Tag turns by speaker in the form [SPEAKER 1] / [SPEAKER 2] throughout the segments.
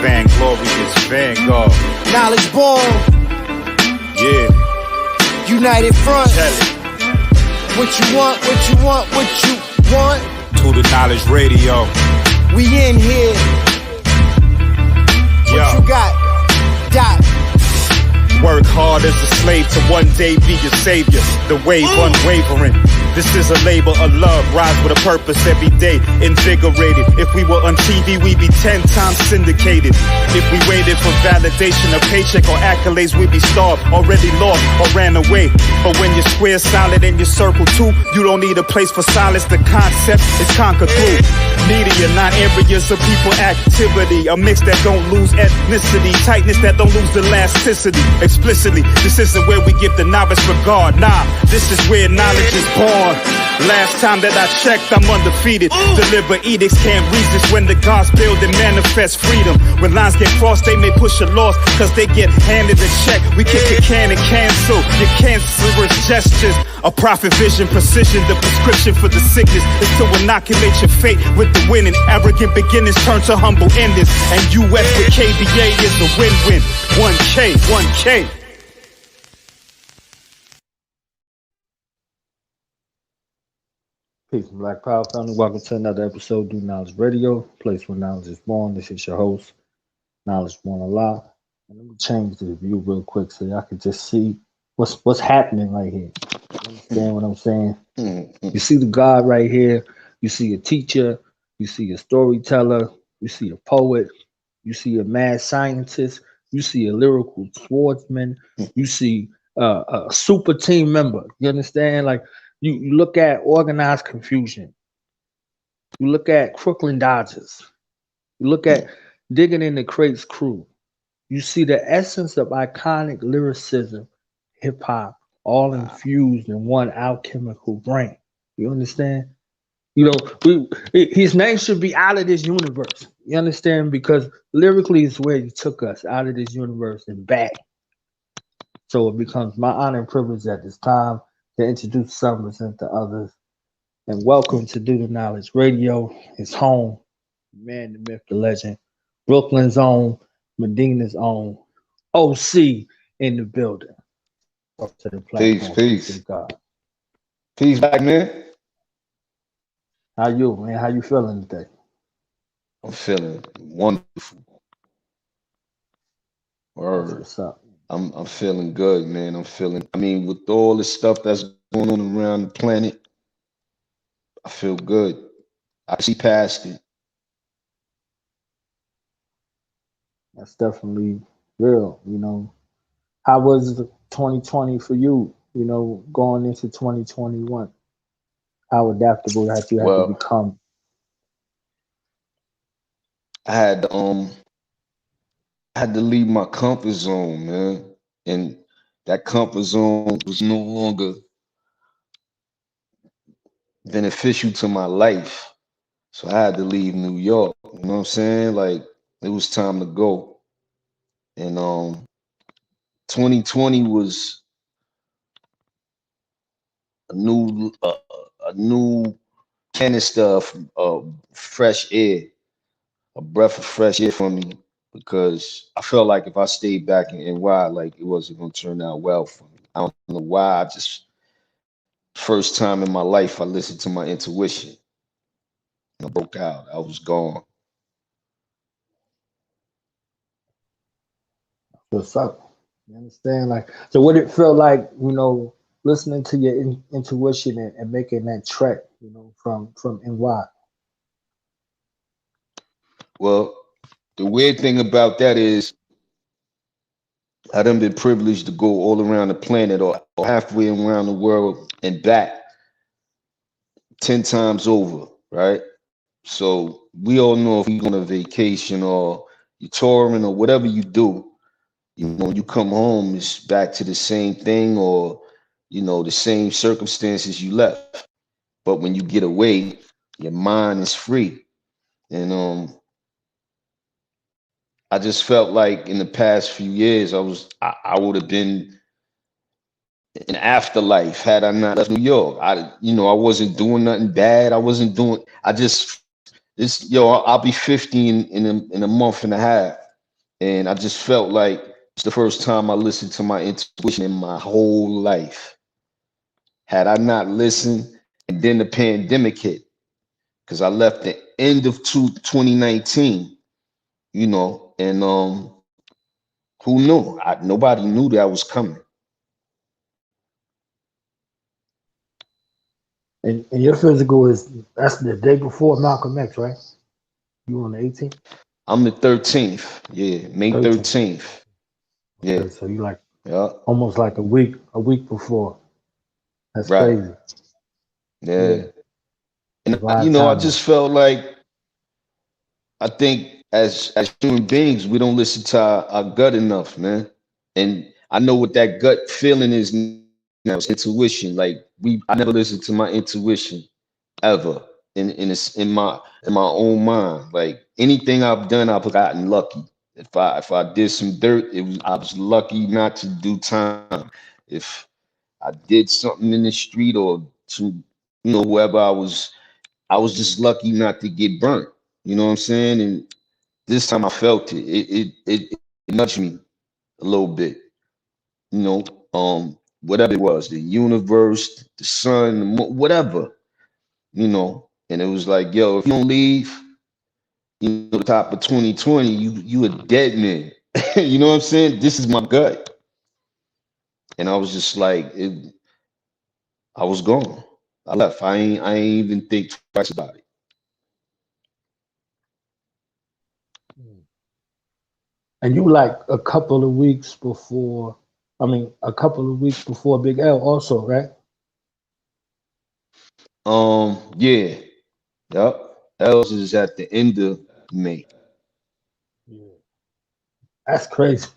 [SPEAKER 1] Vainglorious Vanguard.
[SPEAKER 2] Knowledge born.
[SPEAKER 1] Yeah.
[SPEAKER 2] United front. What you want, what you want, what you want.
[SPEAKER 1] To the Knowledge Radio.
[SPEAKER 2] We in here. What you got? Dot.
[SPEAKER 1] Work hard as a slave to one day be your savior. The wave unwavering. This is a labor of love. Rise with a purpose every day. Invigorated. If we were on TV, we'd be 10 times syndicated. If we waited for validation, a paycheck or accolades, we'd be starved, already lost or ran away. But when you're square, solid, and you circle too, you don't need a place for silence. The concept is conquered through media, not areas of people activity. A mix that don't lose ethnicity, tightness that don't lose elasticity. Explicitly, this isn't where we give the novice regard. Nah, this is where knowledge is born. Last time that I checked, I'm undefeated. Deliver edicts, can't resist when the gods build and manifest freedom. When lines get crossed, they may push a loss, cause they get handed a check. We kick a can and cancel your cancerous gestures. A prophet vision, precision, the prescription for the sickness is to inoculate your fate with the winning. Arrogant beginnings turn to humble endings. And US with KBA is a win-win. 1K, 1K.
[SPEAKER 3] Peace and Black Power family. Welcome to another episode of Do Knowledge Radio, place where knowledge is born. This is your host, Knowledge Born Alive. And let me change the view real quick so y'all can just see what's happening right here. You understand what I'm saying? You see the God right here. You see a teacher. You see a storyteller. You see a poet. You see a mad scientist. You see a lyrical swordsman. You see a super team member. You understand? Like, you look at Organized Konfusion. You look at Crooklyn Dodgers. You look at Diggin in the Crates crew. You see the essence of iconic lyricism, hip hop, all infused in one alchemical brain. You understand? You know, his name should be out of this universe. You understand? Because lyrically is where he took us out of this universe and back. So it becomes my honor and privilege at this time to introduce some, present to others, and welcome to Do the Knowledge Radio. It's home, man, the myth, the legend, Brooklyn's own, Medina's own, OC in the building. Up to the platform.
[SPEAKER 4] Peace.
[SPEAKER 3] God.
[SPEAKER 4] Peace back, man.
[SPEAKER 3] How you, man? How you feeling today?
[SPEAKER 4] I'm feeling wonderful. Word.
[SPEAKER 3] What's up?
[SPEAKER 4] I'm feeling good, man. I mean, with all the stuff that's going on around the planet, I feel good. I see past it.
[SPEAKER 3] That's definitely real, you know. How was 2020 for you, you know, going into 2021? How adaptable have you had to become?
[SPEAKER 4] I had to leave my comfort zone, man. And that comfort zone was no longer beneficial to my life. So I had to leave New York. You know what I'm saying? Like, it was time to go. And 2020 was a new canister of fresh air, a breath of fresh air for me. Because I felt like if I stayed back in NY, like it wasn't going to turn out well for me. I don't know why. First time in my life, I listened to my intuition. I broke out. I was gone.
[SPEAKER 3] What's up? You understand? Like, so what it felt like, you know, listening to your intuition and making that trek, you know, from NY.
[SPEAKER 4] Well, the weird thing about that is I done been privileged to go all around the planet or halfway around the world and back 10 times over, right? So we all know if you're on a vacation or you're touring or whatever you do, you know, when you come home, it's back to the same thing or, you know, the same circumstances you left. But when you get away, your mind is free. And I just felt like in the past few years, I would have been in afterlife had I not left New York. I wasn't doing nothing bad. I'll be 50 in a month and a half. And I just felt like it's the first time I listened to my intuition in my whole life. Had I not listened, and then the pandemic hit, because I left the end of 2019, you know, and who knew? Nobody knew that was coming.
[SPEAKER 3] And your physical that's the day before Malcolm X, right? You on the 18th?
[SPEAKER 4] I'm the 13th. Yeah, May 13th. Yeah.
[SPEAKER 3] Okay, so you like
[SPEAKER 4] Yeah.
[SPEAKER 3] almost like a week before. That's
[SPEAKER 4] Right.
[SPEAKER 3] crazy.
[SPEAKER 4] Yeah. And
[SPEAKER 3] Live
[SPEAKER 4] you know, I
[SPEAKER 3] timing.
[SPEAKER 4] just felt like I think as human beings, we don't listen to our gut enough, man. And I know what that gut feeling is now. It's intuition. Like I never listened to my intuition ever in my own mind. Like anything I've done, I've gotten lucky. If I did some dirt, I was lucky not to do time. If I did something in the street or to, you know, whoever I was just lucky not to get burnt. You know what I'm saying? And this time I felt it. It nudged me a little bit. You know, whatever it was, the universe, the sun, the whatever. You know, and it was like, yo, if you don't leave, you know, the top of 2020, you a dead man. You know what I'm saying? This is my gut. And I was just like, I was gone. I left. I ain't even think twice about it.
[SPEAKER 3] And you like a couple of weeks before Big L also, right?
[SPEAKER 4] Yeah. Yep. Else is at the end of May.
[SPEAKER 3] Yeah. That's crazy.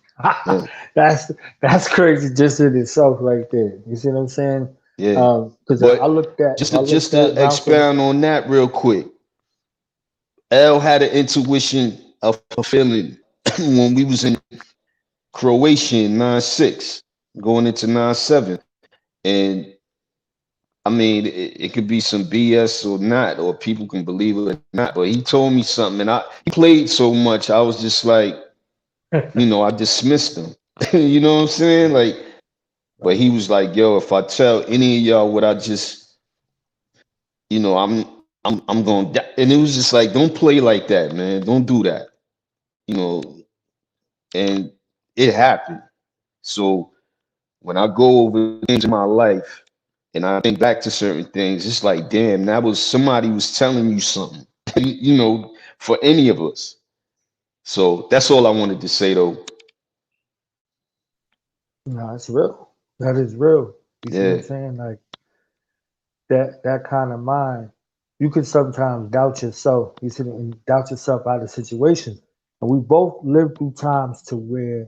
[SPEAKER 4] Yeah.
[SPEAKER 3] That's crazy just in itself right there. You see what I'm saying?
[SPEAKER 4] Yeah.
[SPEAKER 3] Because
[SPEAKER 4] But
[SPEAKER 3] I looked at
[SPEAKER 4] just
[SPEAKER 3] Malcolm.
[SPEAKER 4] to expound on that real quick. L had an intuition of a feeling when we was in Croatia in 9-6, going into 9-7. And I mean, it could be some BS or not, or people can believe it or not. But he told me something, and he played so much, I was just like, you know, I dismissed him. You know what I'm saying? Like, but he was like, yo, if I tell any of y'all what I just, you know, I'm going to die. And it was just like, don't play like that, man. Don't do that. You know, and it happened. So when I go over things in my life and I think back to certain things, it's like, damn, that was somebody was telling you something, you know, for any of us. So that's all I wanted to say, though.
[SPEAKER 3] No, it's real. That is real. You see what
[SPEAKER 4] Yeah.
[SPEAKER 3] I'm saying? Like that kind of mind, you can sometimes doubt yourself. You see, and doubt yourself out of situations. And we both lived through times to where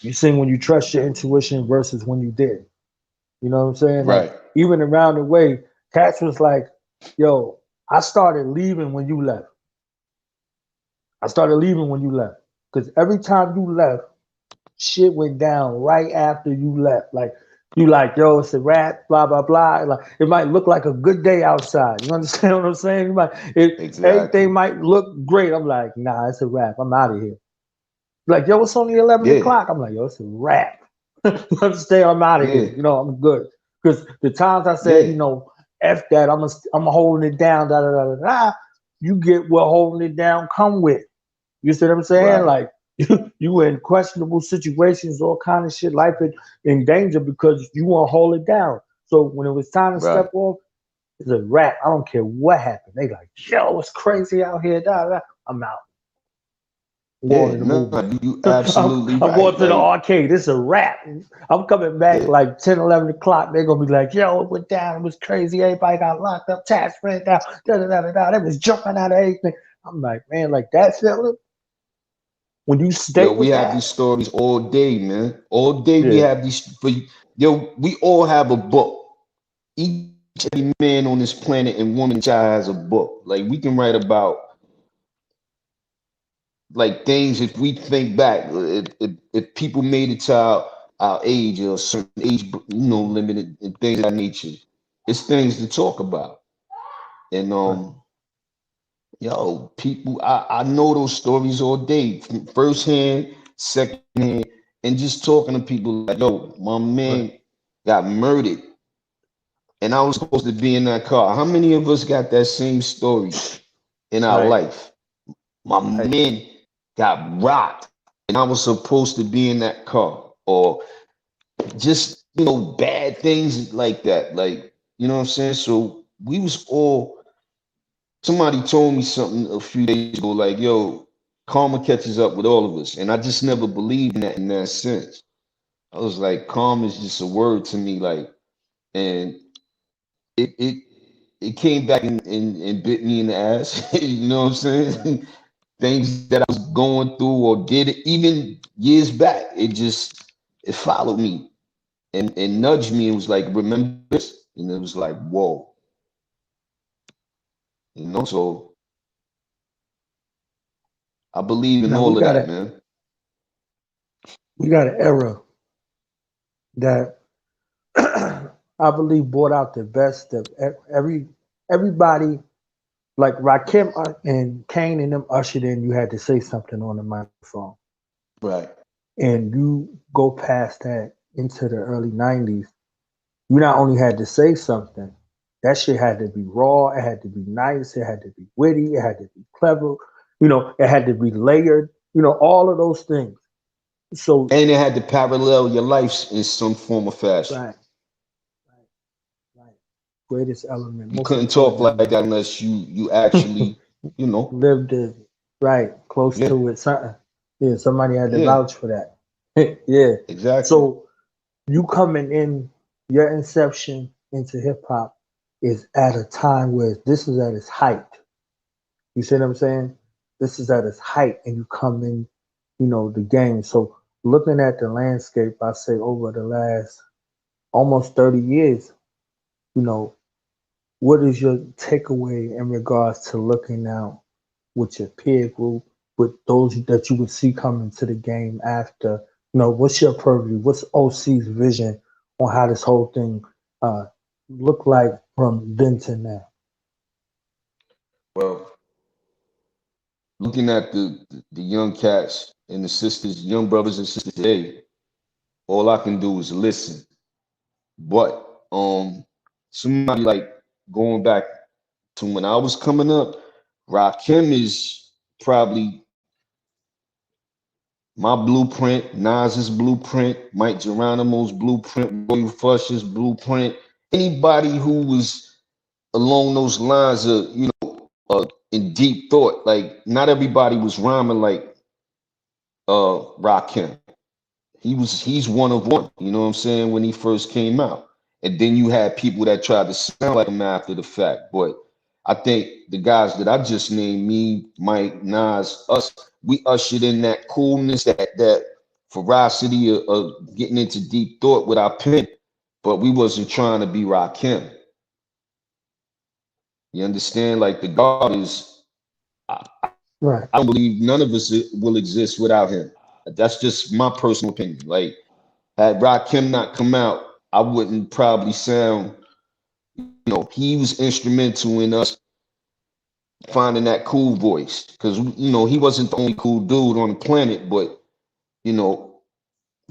[SPEAKER 3] you see when you trust your intuition versus when you did. You know what I'm saying?
[SPEAKER 4] Right.
[SPEAKER 3] Like even around the way, Cats was like, yo, I started leaving when you left. I started leaving when you left. Because every time you left, shit went down right after you left. Like you like, yo, it's a wrap, blah, blah, blah. Like it might look like a good day outside. You understand what I'm saying?
[SPEAKER 4] Exactly.
[SPEAKER 3] Everything might look great. I'm like, nah, it's a wrap. I'm out of here. Like, yo, it's only 11 o'clock. I'm like, yo, it's a wrap. You understand? I'm out of here. You know, I'm good. Because the times I said, you know, F that, I'm holding it down, da da da da da. You get what holding it down come with. You see what I'm saying?
[SPEAKER 4] Right.
[SPEAKER 3] Like you were in questionable situations, all kind of shit, life in danger because you want to hold it down. So when it was time to step off, it's a wrap. I don't care what happened. They like, yo, it's crazy out here. Da, da. I'm out.
[SPEAKER 4] Yeah, no, you absolutely
[SPEAKER 3] I'm going to the arcade. It's a wrap. I'm coming back like 10, 11 o'clock. They're going to be like, yo, it went down. It was crazy. Everybody got locked up. Tax ran down. Da, da, da, da, da. They was jumping out of everything. I'm like, man, like that feeling. When you stay
[SPEAKER 4] we have these stories all day, man. All day we have these. We all have a book. Each every man on this planet and woman and child has a book. Like we can write about like things if we think back. If people made it to our age or a certain age, you know, limited and things of that nature, it's things to talk about. And yo, people, I know those stories all day, from first hand, second hand, and just talking to people like, yo, my man got murdered, and I was supposed to be in that car. How many of us got that same story in our life? My man got rocked, and I was supposed to be in that car, or just, you know, bad things like that. Like, you know what I'm saying? So we was all, somebody told me something a few days ago, like, yo, karma catches up with all of us. And I just never believed in that sense. I was like, karma is just a word to me, like, and it came back and bit me in the ass. You know what I'm saying? Right. Things that I was going through or did even years back, it followed me and nudged me. It was like, remember this? And it was like, whoa. You know, so I believe in
[SPEAKER 2] Now
[SPEAKER 4] all of that, man.
[SPEAKER 2] We got an era that I believe brought out the best of everybody. Like Rakim and Kane and them ushered in, you had to say something on the microphone.
[SPEAKER 4] Right.
[SPEAKER 2] And you go past that into the early 90s, you not only had to say something, that shit had to be raw, it had to be nice, it had to be witty, it had to be clever, you know, it had to be layered, you know, all of those things. So,
[SPEAKER 4] and it had to parallel your life in some form or fashion.
[SPEAKER 2] Right. Greatest element.
[SPEAKER 4] You couldn't talk like that unless you actually, you know,
[SPEAKER 2] lived it right, close to it. Something. Yeah, somebody had to vouch for that. Yeah.
[SPEAKER 4] Exactly.
[SPEAKER 2] So you coming in, your inception into hip hop is at a time where this is at its height. You see what I'm saying? This is at its height, and you come in, you know, the game. So looking at the landscape, I say over the last almost 30 years, you know, what is your takeaway in regards to looking out with your peer group, with those that you would see coming to the game after? You know, what's your purview? What's OC's vision on how this whole thing look like from then to now?
[SPEAKER 4] Well, looking at the young cats and the sisters, young brothers and sisters today, all I can do is listen. But somebody like going back to when I was coming up, Rakim is probably my blueprint, Nas's blueprint, Mike Geronimo's blueprint, Roy Flush's blueprint. Anybody who was along those lines of, you know, in deep thought. Like, not everybody was rhyming like Rakim. He's one of one, you know what I'm saying, when he first came out. And then you had people that tried to sound like him after the fact. But I think the guys that I just named, me, Mike, Nas, us, we ushered in that coolness, that ferocity of getting into deep thought with our pen, but we wasn't trying to be Rakim. You understand? Like, the God is,
[SPEAKER 2] Right.
[SPEAKER 4] I don't believe none of us will exist without him. That's just my personal opinion. Like, had Rakim not come out, I wouldn't probably sound, you know, he was instrumental in us finding that cool voice. Because, you know, he wasn't the only cool dude on the planet, but, you know,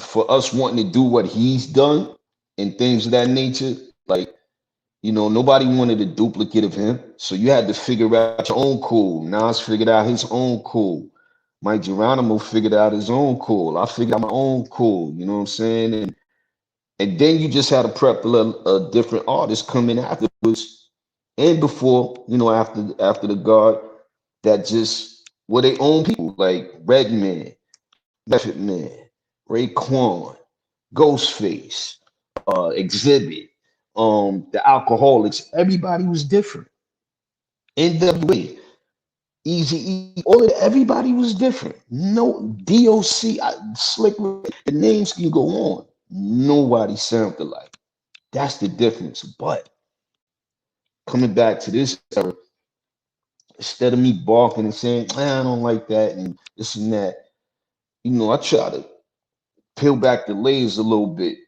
[SPEAKER 4] for us wanting to do what he's done and things of that nature, like, you know, nobody wanted a duplicate of him. So you had to figure out your own cool. Nas figured out his own cool. Mike Geronimo figured out his own cool. I figured out my own cool. You know what I'm saying? And then you just had to prep a different artist coming afterwards and before, you know, after the guard that just were their own people, like Redman, Method Man, Raekwon, Ghostface, Exhibit, the Alcoholics. Everybody was different. NWA, Easy, everybody was different. No, DOC, Slick, the names can go on. Nobody sounded alike. That's the difference. But coming back to this era, instead of me barking and saying, I don't like that and this and that, you know, I try to peel back the layers a little bit,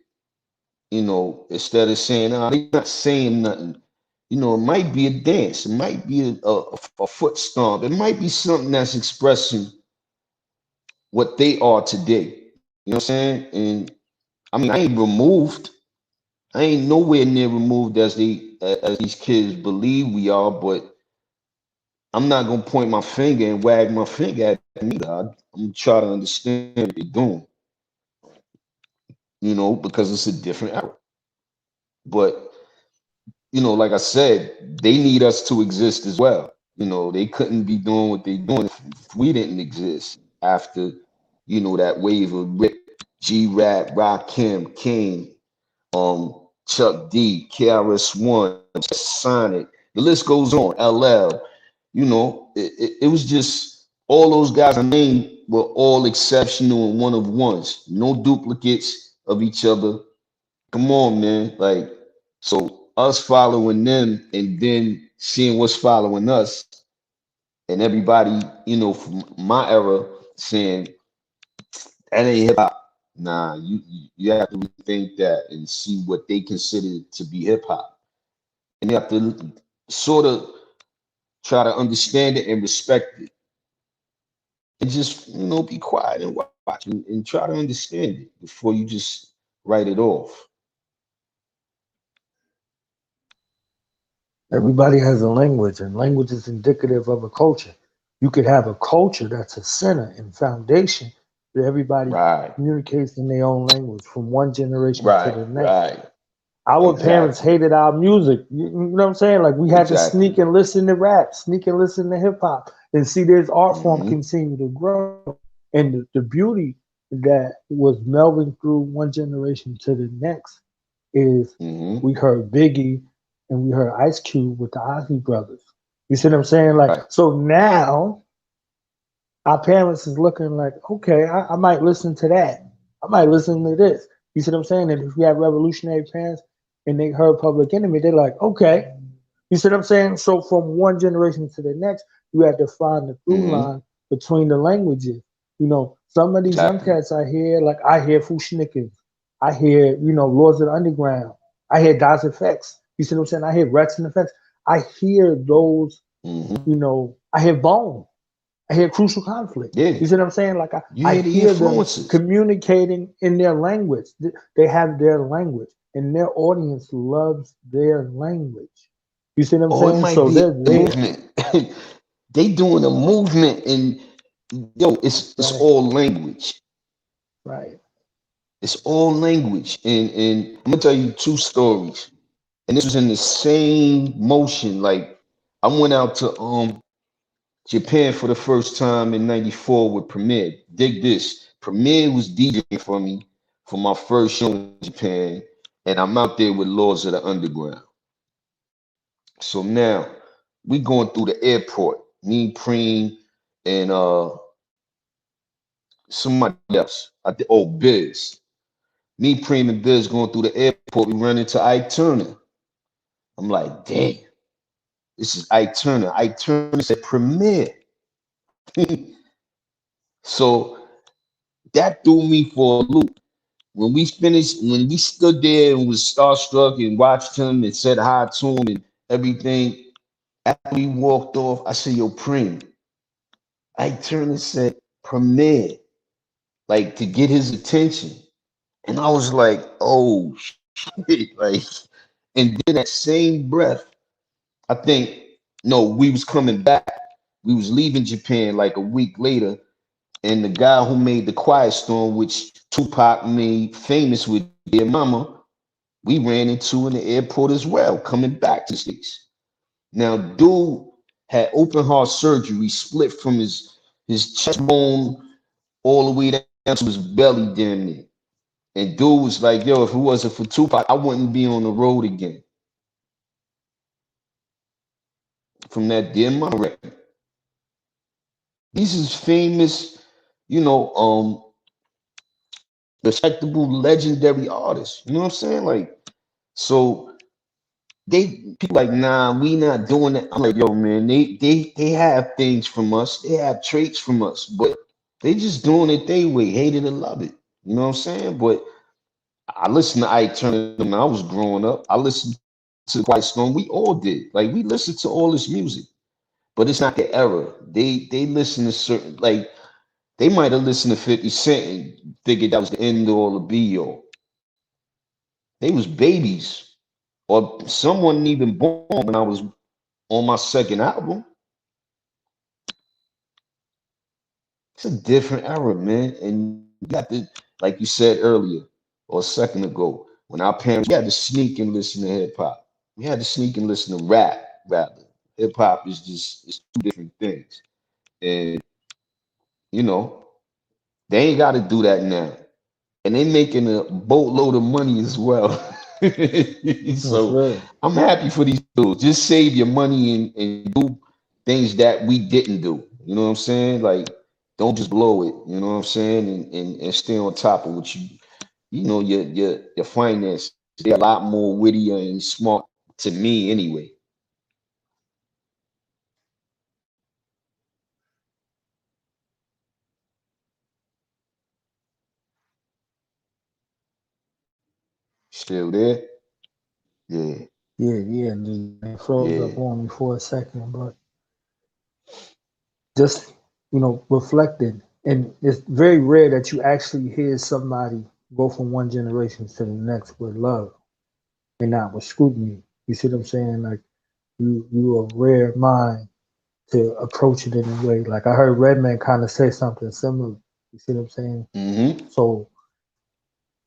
[SPEAKER 4] you know, instead of saying, they're not saying nothing. You know, it might be a dance, it might be a foot stomp, it might be something that's expressing what they are today. You know what I'm saying? And I mean, I ain't removed. I ain't nowhere near removed as these kids believe we are, but I'm not gonna point my finger and wag my finger at them either. I'm gonna try to understand what they're doing, you know, because it's a different era. But you know, like I said, they need us to exist as well. You know, they couldn't be doing what they're doing if we didn't exist after, you know, that wave of Rick, G-Rap, Rakim, King, Chuck D, KRS-One, Sonic, the list goes on, LL. You know, it was just all those guys I named were all exceptional and one of ones. No duplicates of each other. Come on, man. Like, so us following them and then seeing what's following us, and everybody, you know, from my era saying that ain't hip hop. Nah, you have to rethink that and see what they consider to be hip hop. And you have to sort of try to understand it and respect it. And just, you know, be quiet and watch and try to understand it before you just write it off.
[SPEAKER 2] Everybody has a language, and language is indicative of a culture. You could have a culture that's a center and foundation that everybody
[SPEAKER 4] Right,
[SPEAKER 2] communicates in their own language from one generation to
[SPEAKER 4] right,
[SPEAKER 2] the next.
[SPEAKER 4] right.
[SPEAKER 2] Our parents
[SPEAKER 4] Exactly.
[SPEAKER 2] hated our music. You know what I'm saying? Like we had to sneak
[SPEAKER 4] Exactly.
[SPEAKER 2] and listen to rap, sneak and listen to hip hop, and see this art form
[SPEAKER 4] Hmm.
[SPEAKER 2] continue to grow. And the beauty that was melding through one generation to the next is
[SPEAKER 4] Hmm.
[SPEAKER 2] we heard Biggie and we heard Ice Cube with the Ozzy brothers. You see what I'm saying? Like
[SPEAKER 4] Right.
[SPEAKER 2] so now our parents is looking like, okay, I might listen to that. I might listen to this. You see what I'm saying? And if we have revolutionary parents and they heard Public Enemy, they're like, okay. You see what I'm saying? So from one generation to the next, you have to find the through
[SPEAKER 4] Hmm.
[SPEAKER 2] line between the languages. You know, some of these young
[SPEAKER 4] Exactly.
[SPEAKER 2] cats I hear, like I hear Fushnickers, I hear, you know, Lords of the Underground, I hear Das Effects. You see what I'm saying? I hear Rex and Effects. I hear those,
[SPEAKER 4] Hmm.
[SPEAKER 2] you know, I hear Bone. I hear Crucial Conflict.
[SPEAKER 4] Yeah.
[SPEAKER 2] You see what I'm saying? Like
[SPEAKER 4] You
[SPEAKER 2] I
[SPEAKER 4] hear the
[SPEAKER 2] hear them
[SPEAKER 4] influences.
[SPEAKER 2] communicating in their language. They have their language, and their audience loves their language. You see what I'm
[SPEAKER 4] Or it
[SPEAKER 2] saying?
[SPEAKER 4] might
[SPEAKER 2] So
[SPEAKER 4] be
[SPEAKER 2] they're
[SPEAKER 4] a
[SPEAKER 2] there.
[SPEAKER 4] movement. They doing a movement and yo, it's
[SPEAKER 2] Right,
[SPEAKER 4] all language.
[SPEAKER 2] right.
[SPEAKER 4] It's all language. And I'm gonna tell you two stories. And this was in the same motion. Like I went out to Japan for the first time in '94 with Premier. Dig this. Premier was DJing for me for my first show in Japan. And I'm out there with Lords of the Underground. So now we going through the airport. Me, Preem, and somebody else. Oh, Biz. Me, Preem, and Biz going through the airport. We run into Ike Turner. I'm like, damn, this is Ike Turner. Ike Turner said Premier. So that threw me for a loop. When we finished, when we stood there and was starstruck and watched him and said hi to him and everything, after we walked off, I said, yo, Preem. Ike Turner said Premier, like to get his attention. And I was like, oh shit. Like, and then that same breath, I think, no, we was coming back. We was leaving Japan like a week later. And the guy who made the Quiet Storm, which Tupac made famous with Dear Mama, we ran into in the airport as well, coming back to the States. Now, dude had open heart surgery, split from his chest bone all the way down to his belly, damn near. And dude was like, yo, if it wasn't for Tupac, I wouldn't be on the road again from that Dear Mama record. These is famous, you know, respectable, legendary artists. You know what I'm saying? Like, so people like, nah, we not doing that. I'm like, yo, man, they have things from us, they have traits from us, but they just doing it their way, hate it or love it. You know what I'm saying? But I listened to Ike Turner when I was growing up. I listened to Quiet Storm. We all did. Like we listened to all this music, but it's not the era. They listen to certain, like they might have listened to 50 Cent and figured that was the end all, the be all. They was babies, or someone even born when I was on my second album. It's a different era, man. And you got to, like you said earlier or a second ago, when our parents, we had to sneak and listen to hip hop. We had to sneak and listen to rap, rather. Hip hop is just, it's two different things. And, you know, they ain't got to do that now. And they making a boatload of money as well. So
[SPEAKER 3] right.
[SPEAKER 4] I'm happy for these dudes. Just save your money and do things that we didn't do. You know what I'm saying? Like, don't just blow it. You know what I'm saying? And stay on top of what you know, your finances. They're a lot more wittier and smart to me anyway. Still there? Yeah,
[SPEAKER 2] Yeah, and it froze
[SPEAKER 4] yeah,
[SPEAKER 2] up on me for a second, but just reflecting, and it's very rare that you actually hear somebody go from one generation to the next with love and not with scrutiny. You see what I'm saying? Like you a rare mind to approach it in a way. Like I heard Redman kind of say something similar. You see what I'm saying?
[SPEAKER 4] Mm-hmm.
[SPEAKER 2] So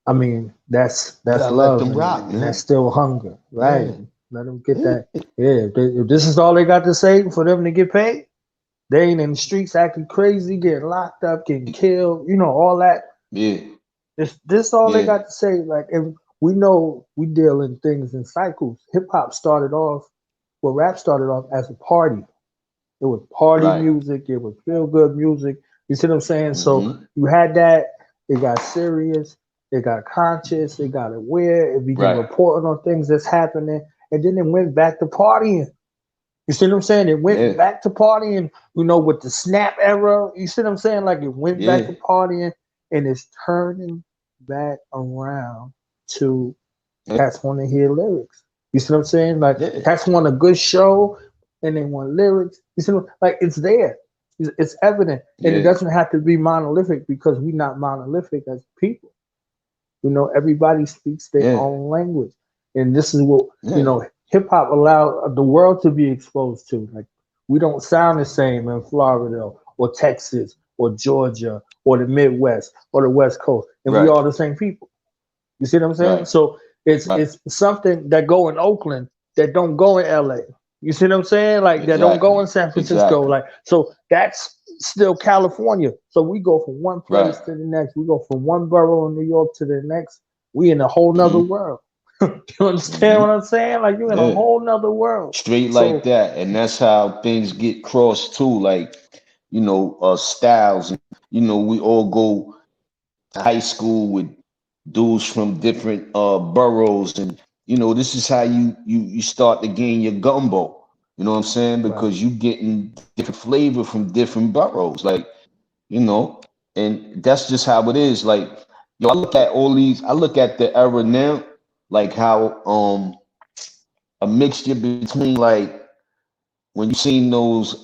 [SPEAKER 2] I mean that's
[SPEAKER 4] You gotta let
[SPEAKER 2] love,
[SPEAKER 4] them rock,
[SPEAKER 2] and that's
[SPEAKER 4] man.
[SPEAKER 2] still hunger, right?
[SPEAKER 4] Yeah,
[SPEAKER 2] Let them get
[SPEAKER 4] yeah,
[SPEAKER 2] that. Yeah, if this is all they got to say for them to get paid, they ain't in the streets acting crazy, getting locked up, getting killed, all that.
[SPEAKER 4] yeah,
[SPEAKER 2] This all they
[SPEAKER 4] yeah.
[SPEAKER 2] got to say. Like, and we know we deal in things in cycles. Hip hop started off, well, rap started off as a party. It was party
[SPEAKER 4] Right.
[SPEAKER 2] music. It was feel good music. You see what I'm saying? So
[SPEAKER 4] Mm-hmm.
[SPEAKER 2] you had that. It got serious. It got conscious. It got aware. It began
[SPEAKER 4] Right.
[SPEAKER 2] reporting on things that's happening, and then it went back to partying. You see what I'm saying? It went
[SPEAKER 4] Yeah,
[SPEAKER 2] back to partying, with the snap era. You see what I'm saying? Like it went back
[SPEAKER 4] yeah,
[SPEAKER 2] to partying and it's turning back around to
[SPEAKER 4] yeah,
[SPEAKER 2] cats want to hear lyrics. You see what I'm saying? Like
[SPEAKER 4] yeah,
[SPEAKER 2] cats want a good show and they want lyrics. You see like it's there. It's evident. And it
[SPEAKER 4] yeah,
[SPEAKER 2] doesn't have to be monolithic because we're not monolithic as people. Everybody speaks their
[SPEAKER 4] yeah,
[SPEAKER 2] own language. And this is what,
[SPEAKER 4] yeah.
[SPEAKER 2] hip hop allowed the world to be exposed to. Like, we don't sound the same in Florida or Texas or Georgia or the Midwest or the West Coast. And we
[SPEAKER 4] Right,
[SPEAKER 2] all the same people. You see what I'm saying?
[SPEAKER 4] right,
[SPEAKER 2] So it's
[SPEAKER 4] right.
[SPEAKER 2] it's something that go in Oakland that don't go in LA. You see what I'm saying? Like that don't go
[SPEAKER 4] Exactly,
[SPEAKER 2] in San Francisco.
[SPEAKER 4] exactly.
[SPEAKER 2] Like so that's still California. So we go from one
[SPEAKER 4] Right.
[SPEAKER 2] place to the next. We go from one borough in New York to the next. We in a whole nother
[SPEAKER 4] Mm-hmm.
[SPEAKER 2] world. You understand what
[SPEAKER 4] Mm-hmm.
[SPEAKER 2] I'm saying? Like you're in a
[SPEAKER 4] Yeah.
[SPEAKER 2] whole nother world.
[SPEAKER 4] Straight like
[SPEAKER 2] So
[SPEAKER 4] that. And that's how things get crossed too. Like, styles. We all go to high school with dudes from different boroughs. And, this is how you start to gain your gumbo. You know what I'm saying?
[SPEAKER 2] right.
[SPEAKER 4] Because you getting different flavor from different boroughs. Like, you know, and that's just how it is. Like, I look at the era now, like how a mixture between like when you seen those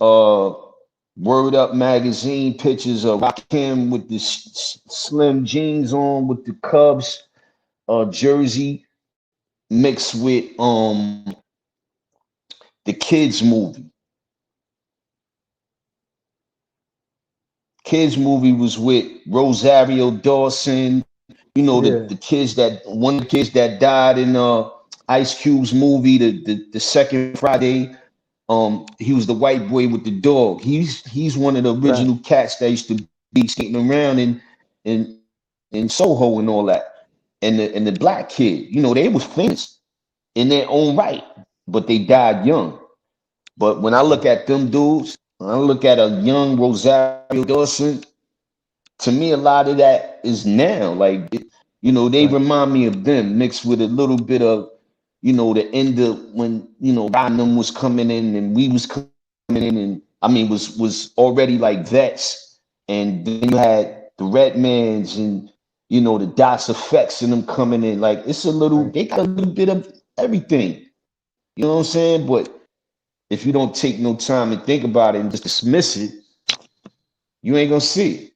[SPEAKER 4] Word Up magazine pictures of Rakim with the slim jeans on with the Cubs jersey mixed with the kids movie. Kids movie was with Rosario Dawson,
[SPEAKER 2] Yeah.
[SPEAKER 4] the kids that one of the kids that died in Ice Cube's movie, the second Friday. He was the white boy with the dog. He's one of the
[SPEAKER 2] Right.
[SPEAKER 4] original cats that used to be skating around in in Soho and all that. And the black kid, they was famous in their own right, but they died young. But when I look
[SPEAKER 2] Right.
[SPEAKER 4] at them dudes, when I look at a young Rosario Dawson, to me, a lot of that is now. Like, they
[SPEAKER 2] Right.
[SPEAKER 4] remind me of them mixed with a little bit of, the end of when, Tottenham was coming in and we was coming in and I mean was already like vets. And then you had the Redmans and, the DOTS effects and them coming in. Like, it's a little,
[SPEAKER 2] Right.
[SPEAKER 4] they got a little bit of everything. You know what I'm saying? But if you don't take no time and think about it and just dismiss it, you ain't gonna see it.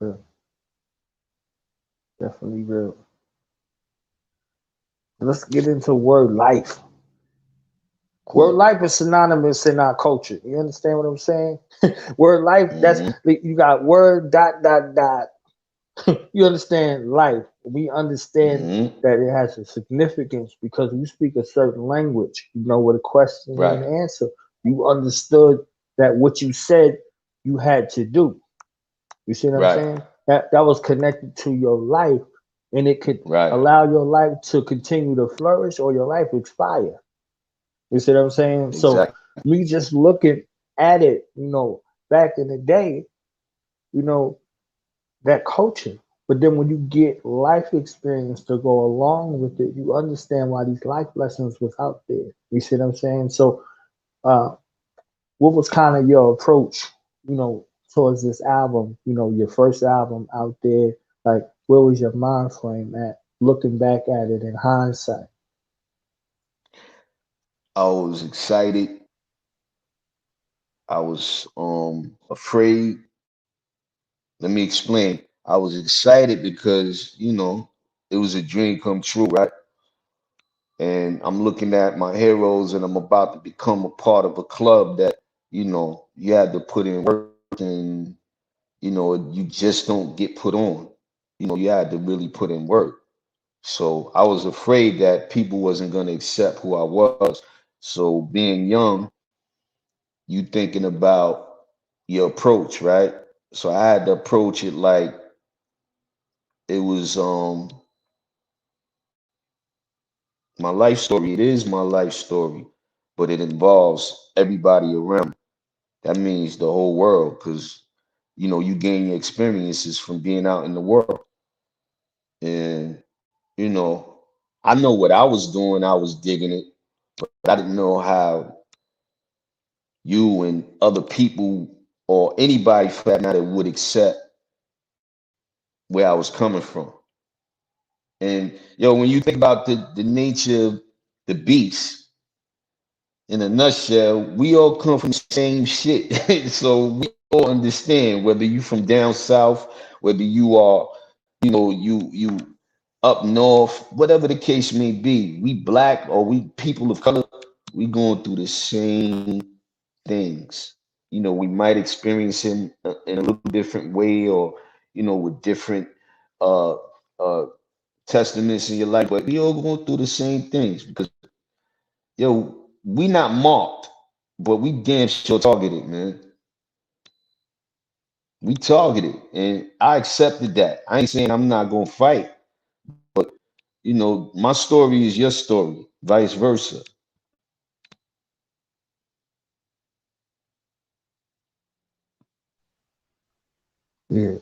[SPEAKER 3] Real. Definitely real. Let's get into word life. Word life is synonymous in our culture. You understand what I'm saying? Word life, that's you got word ... You understand life. We understand that it has a significance because you speak a certain language. You know what a question and an answer. You understood that what you said you had to do. You see what I'm saying? That was connected to your life, and it could allow your life to continue to flourish or your life expire. You see what I'm saying? So me just looking at it, you know, back in the day, you know, that culture. But then when you get life experience to go along with it, you understand why these life lessons was out there. You see what I'm saying? So what was kind of your approach, you know, towards this album, you know, your first album out there? Like, where was your mind frame at looking back at it in hindsight?
[SPEAKER 4] I was excited. I was afraid. Let me explain. I was excited because, you know, it was a dream come true, right? And I'm looking at my heroes and I'm about to become a part of a club that, you know, you had to put in work and, you know, you just don't get put on. You know, you had to really put in work. So I was afraid that people wasn't going to accept who I was. So being young, you thinking about your approach, right? So I had to approach it like it was my life story. It is my life story, but it involves everybody around me. That means the whole world, because you know you gain your experiences from being out in the world. And you know, I know what I was doing. I was digging it, but I didn't know how you and other people or anybody for that matter would accept where I was coming from. And yo, when you think about the nature of the beast, in a nutshell, we all come from the same shit. So we all understand whether you from down south, whether you are, you know, you up north, whatever the case may be, we black or we people of color, we going through the same things. You know, we might experience him in a little different way or, you know, with different uh uh testaments in your life, but we all going through the same things because yo, we not marked, but we damn sure targeted, man. We targeted, and I accepted that. I ain't saying I'm not gonna fight, but you know, my story is your story, vice versa.
[SPEAKER 3] Yeah.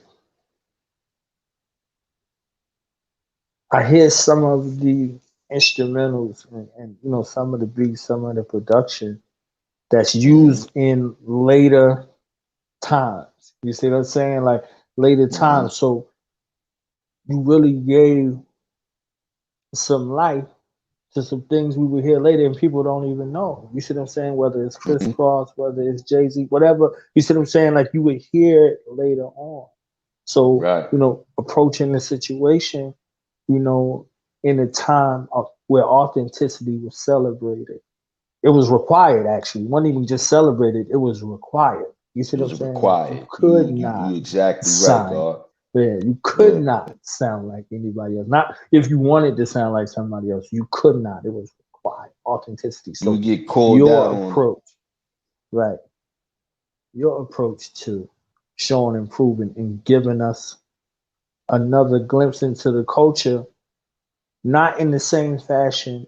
[SPEAKER 3] I hear some of the instrumentals and you know some of the beats, some of the production that's used in later times. You see what I'm saying? Like later times. So you really gave some life to some things we would hear later and people don't even know. You see what I'm saying? Whether it's Crisscross, whether it's Jay-Z, whatever. You see what I'm saying? Like you would hear it later on. So, you know, approaching the situation, you know, in a time of where authenticity was celebrated. It was required, actually. It wasn't even just celebrated, it was required. You see
[SPEAKER 4] It
[SPEAKER 3] what I'm
[SPEAKER 4] was
[SPEAKER 3] saying? Like, you
[SPEAKER 4] required.
[SPEAKER 3] could
[SPEAKER 4] You
[SPEAKER 3] not
[SPEAKER 4] exactly right,
[SPEAKER 3] sign.
[SPEAKER 4] God.
[SPEAKER 3] Yeah, you could not sound like anybody else. Not if you wanted to sound like somebody else, you could not. It was required. Authenticity.
[SPEAKER 4] You
[SPEAKER 3] So
[SPEAKER 4] would get called out
[SPEAKER 3] your
[SPEAKER 4] on it.
[SPEAKER 3] approach, right? Your approach to showing, improving, and giving us another glimpse into the culture, not in the same fashion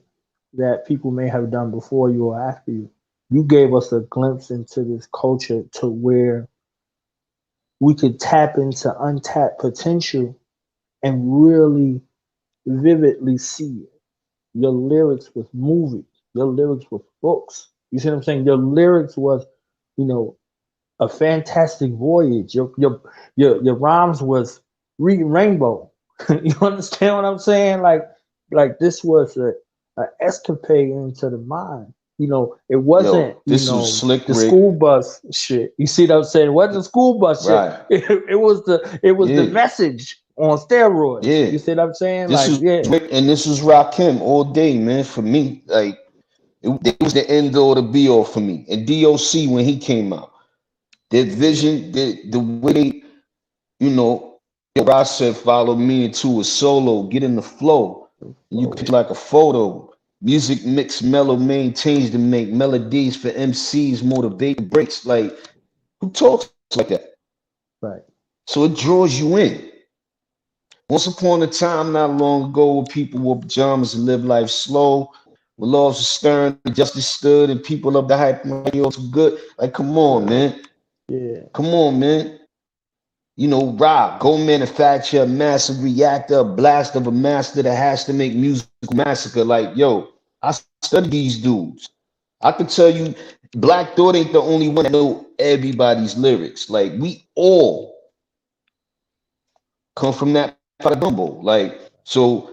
[SPEAKER 3] that people may have done before you or after you. You gave us a glimpse into this culture to where we could tap into untapped potential and really vividly see it. Your lyrics was movies. Your lyrics was books. You see what I'm saying? Your lyrics was, you know, a fantastic voyage. Your rhymes was reading Rainbow. You understand what I'm saying? Like this was
[SPEAKER 2] escapade into the mind. You know, it wasn't,
[SPEAKER 4] Yo, this was Slick
[SPEAKER 2] the
[SPEAKER 4] Rick.
[SPEAKER 2] school bus shit. You see what I'm saying? It wasn't school bus
[SPEAKER 4] Right.
[SPEAKER 2] shit. It was the message on steroids.
[SPEAKER 4] Yeah.
[SPEAKER 2] You see what I'm saying?
[SPEAKER 4] This is Rick, and this was Rakim all day, man. For me, like it was the end all, the be all for me. And DOC when he came out, their vision, the way, you know, Ross said, follow me into a solo, get in the flow. You could like a photo. Music mix mellow maintains to make melodies for MCs, motivate breaks. Like, who talks like that?
[SPEAKER 2] Right.
[SPEAKER 4] So it draws you in. Once upon a time, not long ago, where people wore pajamas and lived life slow, where laws were stern, justice stood, and people loved the hype, money also good. Like, come on, man.
[SPEAKER 2] Yeah.
[SPEAKER 4] Come on, man. You know, Rob, go manufacture a massive reactor, a blast of a master that has to make musical massacre. Like, yo, I study these dudes. I could tell you, Black Thought ain't the only one that know everybody's lyrics. Like, we all come from that part of gumbo. Like, so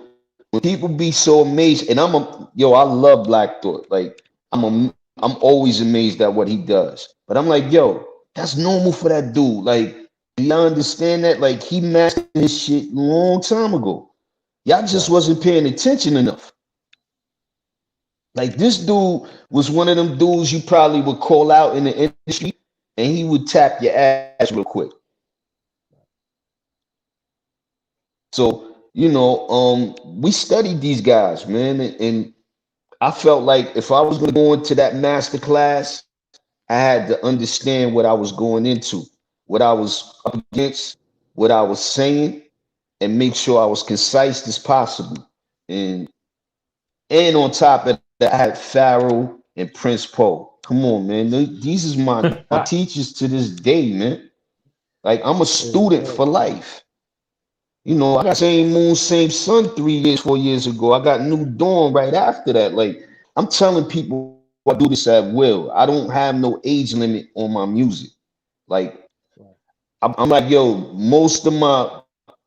[SPEAKER 4] when people be so amazed, and I love Black Thought. Like, I'm always amazed at what he does. But I'm like, yo, that's normal for that dude. Like, do y'all understand that? Like, he mastered his shit a long time ago. Y'all just wasn't paying attention enough. Like, this dude was one of them dudes you probably would call out in the industry, and he would tap your ass real quick. So, you know, we studied these guys, man, and I felt like if I was going to go into that master class, I had to understand what I was going into, what I was up against, what I was saying, and make sure I was concise as possible. And on top of that, I had Pharaoh and Prince Poe. Come on, man. These is my teachers to this day, man. Like, I'm a student for life. You know, I got Same Moon, Same Sun 4 years ago. I got New Dawn right after that. Like, I'm telling people I do this at will. I don't have no age limit on my music. Like, I'm like, yo, most of my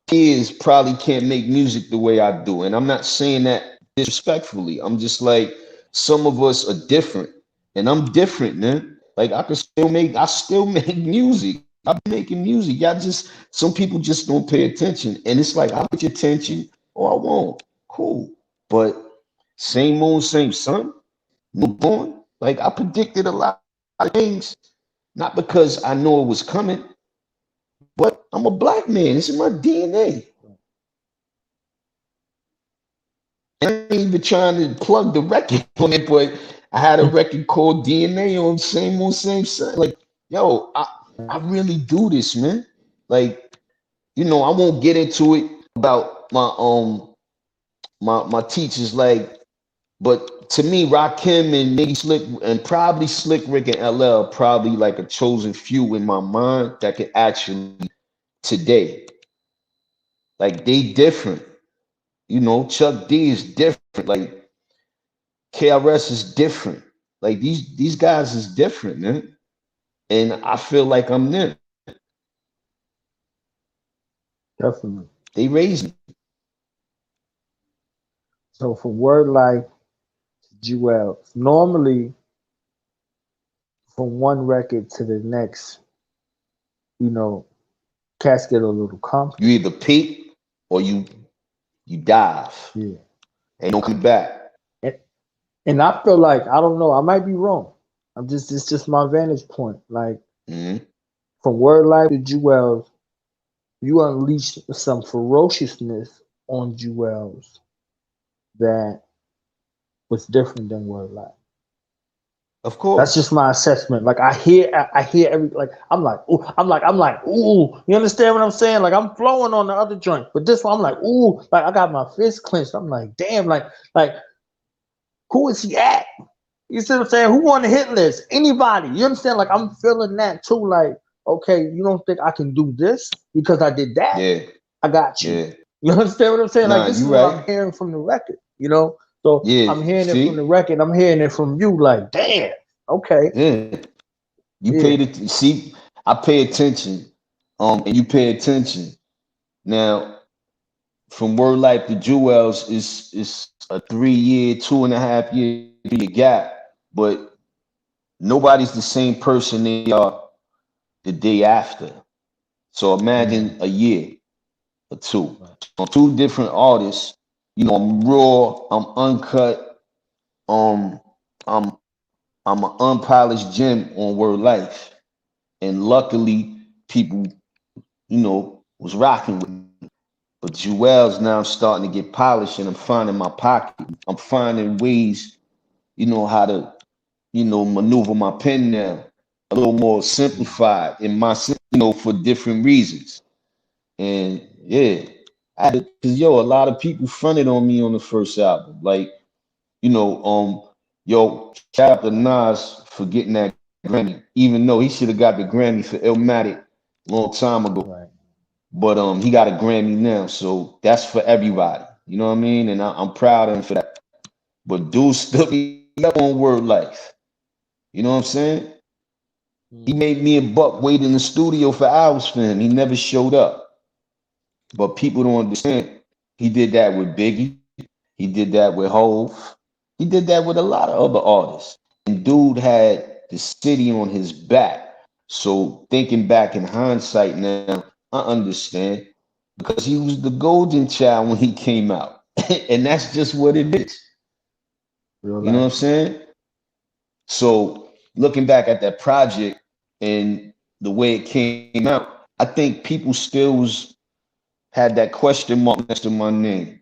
[SPEAKER 4] kids probably can't make music the way I do. And I'm not saying that disrespectfully. I'm just like, some of us are different. And I'm different, man. Like, I still make music. I'm making music. Some people just don't pay attention. And it's like, I'll put your attention or I won't. Cool. But Same Moon, Same Sun, New Dawn. Like, I predicted a lot of things, not because I know it was coming, but I'm a Black man. It's in my DNA. I ain't even trying to plug the record on it, but I had a record called DNA on Same Moon, Same Sun. Like, yo, I really do this, man. Like, you know, I won't get into it about my teachers, like, but to me, Rakim and maybe Slick and probably Slick Rick and LL probably like a chosen few in my mind that could actually today. Like, they different. You know, Chuck D is different. Like, KRS is different. Like, these guys is different, man. And I feel like I'm them.
[SPEAKER 2] Definitely.
[SPEAKER 4] They raised me.
[SPEAKER 2] So from Word Life to Jewelz, normally from one record to the next, you know, cats get a little comfortable.
[SPEAKER 4] You either peak or you dive.
[SPEAKER 2] Yeah.
[SPEAKER 4] And don't come back.
[SPEAKER 2] And I feel like, I don't know, I might be wrong. It's just my vantage point. Like, from Word Life to Jewelz, you unleashed some ferociousness on Jewelz that was different than Word Life.
[SPEAKER 4] Of course.
[SPEAKER 2] That's just my assessment. Like, I hear every, like, I'm like, ooh, you understand what I'm saying? Like, I'm flowing on the other joint, but this one, I'm like, ooh, like, I got my fist clenched. I'm like, damn, like, who is he at? You see what I'm saying? Who on the hit list? Anybody. You understand? Like, I'm feeling that too. Like, okay, you don't think I can do this because I did that?
[SPEAKER 4] Yeah.
[SPEAKER 2] I got you.
[SPEAKER 4] Yeah.
[SPEAKER 2] You understand what I'm saying?
[SPEAKER 4] Nah,
[SPEAKER 2] like, this is
[SPEAKER 4] right.
[SPEAKER 2] what I'm hearing from the record, you know? So
[SPEAKER 4] yeah.
[SPEAKER 2] I'm hearing it from the record. I'm hearing it from you. Like, damn. Okay.
[SPEAKER 4] Yeah. You paid it. See, I pay attention. And you pay attention. Now, from Word Life to Jewelz is a 3 year, 2.5 year gap, but nobody's the same person they are the day after. So imagine a year or two. On two different artists, you know, I'm raw, I'm uncut, I'm I'm an unpolished gem on Word Life. And luckily people, you know, was rocking with me. But Jewelz now I'm starting to get polished and I'm finding my pocket. I'm finding ways, you know, how to, you know, maneuver my pen now a little more simplified in my, you know, for different reasons. And yeah, cause yo, a lot of people fronted on me on the first album. Like, you know, yo, shout out to Nas for getting that Grammy, even though he should have got the Grammy for Illmatic a long time ago.
[SPEAKER 3] Right.
[SPEAKER 4] But he got a Grammy now, so that's for everybody. You know what I mean? And I'm proud of him for that. But dude stood me up on Word Life. You know what I'm saying? He made me a buck wait in the studio for hours for him. He never showed up. But people don't understand. He did that with Biggie. He did that with Hove. He did that with a lot of other artists. And dude had the city on his back. So thinking back in hindsight now, I understand because he was the golden child when he came out. And that's just what it is.
[SPEAKER 3] Real
[SPEAKER 4] You know what I'm
[SPEAKER 3] life.
[SPEAKER 4] saying? So looking back at that project and the way it came out, I think people still had that question mark next to my name.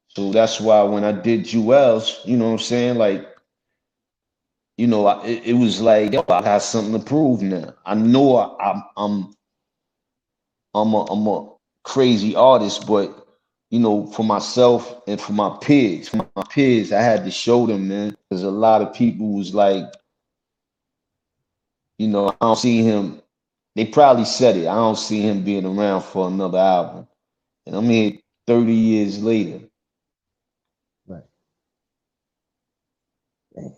[SPEAKER 4] So that's why when I did Jewelz, you know what I'm saying? Like, you know, it was like, yo, I have something to prove now. I know I'm a crazy artist, but you know, for myself and for my peers, I had to show them, man, because a lot of people was like, you know, I don't see him. They probably said it. I don't see him being around for another album. And I'm here 30 years later.
[SPEAKER 3] Right. Dang.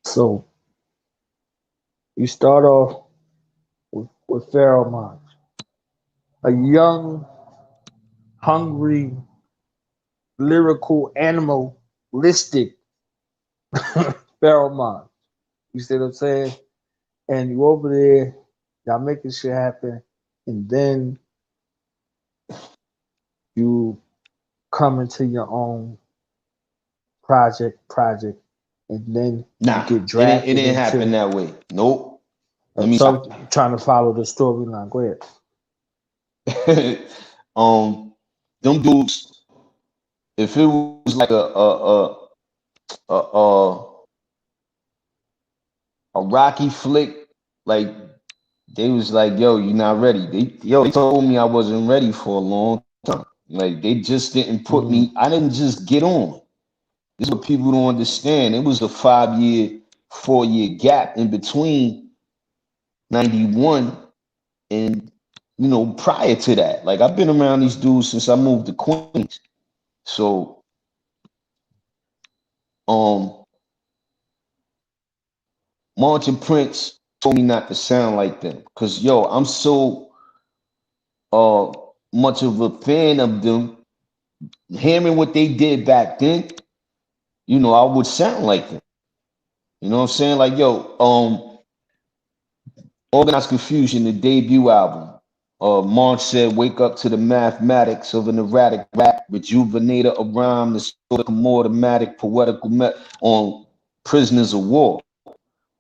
[SPEAKER 3] So you start off with Pharaoh Monch, a young, hungry, lyrical, animalistic Pharaoh Monch. You see what I'm saying? And you over there, y'all making shit happen, and then you come into your own project, and then
[SPEAKER 4] Nah,
[SPEAKER 3] you get
[SPEAKER 4] it
[SPEAKER 3] drafted
[SPEAKER 4] didn't happen
[SPEAKER 3] into.
[SPEAKER 4] that way. Nope. Let me
[SPEAKER 3] So trying to follow the storyline. Go ahead.
[SPEAKER 4] them dudes, if it was like a, a, a Rocky flick, like they was like, yo, you're not ready. They told me I wasn't ready for a long time. Like they just didn't put me, I didn't just get on. This is what people don't understand. It was a 5 year, 4 year gap in between 91 and you know, prior to that. Like I've been around these dudes since I moved to Queens. So March and Prince told me not to sound like them. Cause yo, I'm so much of a fan of them. Hearing what they did back then, you know, I would sound like them. You know what I'm saying? Like, yo, Organized Konfusion, the debut album. March said, wake up to the mathematics of an erratic rap, rejuvenator of rhyme, the sort of more automatic poetical on Prisoners of War.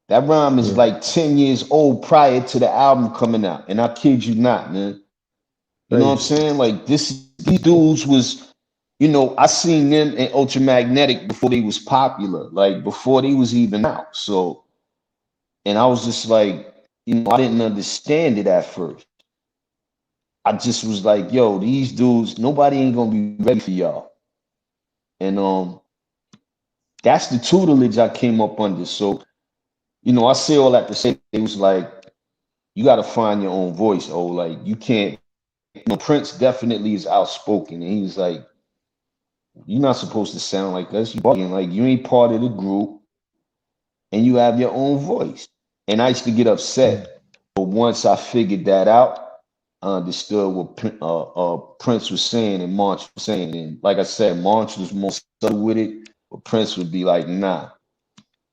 [SPEAKER 4] That rhyme is like 10 years old prior to the album coming out. And I kid you not, man. You know what I'm saying? Like these dudes was, you know, I seen them in Ultramagnetic before they was popular, like before they was even out. So, and I was just like, you know, I didn't understand it at first. I just was like, yo, these dudes, nobody ain't gonna be ready for y'all. And that's the tutelage I came up under. So, you know, I say all that to say it was like, you gotta find your own voice. Oh, like you can't, you know, Prince definitely is outspoken. And he's like, you're not supposed to sound like us. You bugging, like you ain't part of the group and you have your own voice. And I used to get upset. But once I figured that out, I understood what Prince was saying and March was saying. And like I said, March was more subtle with it, but Prince would be like, nah,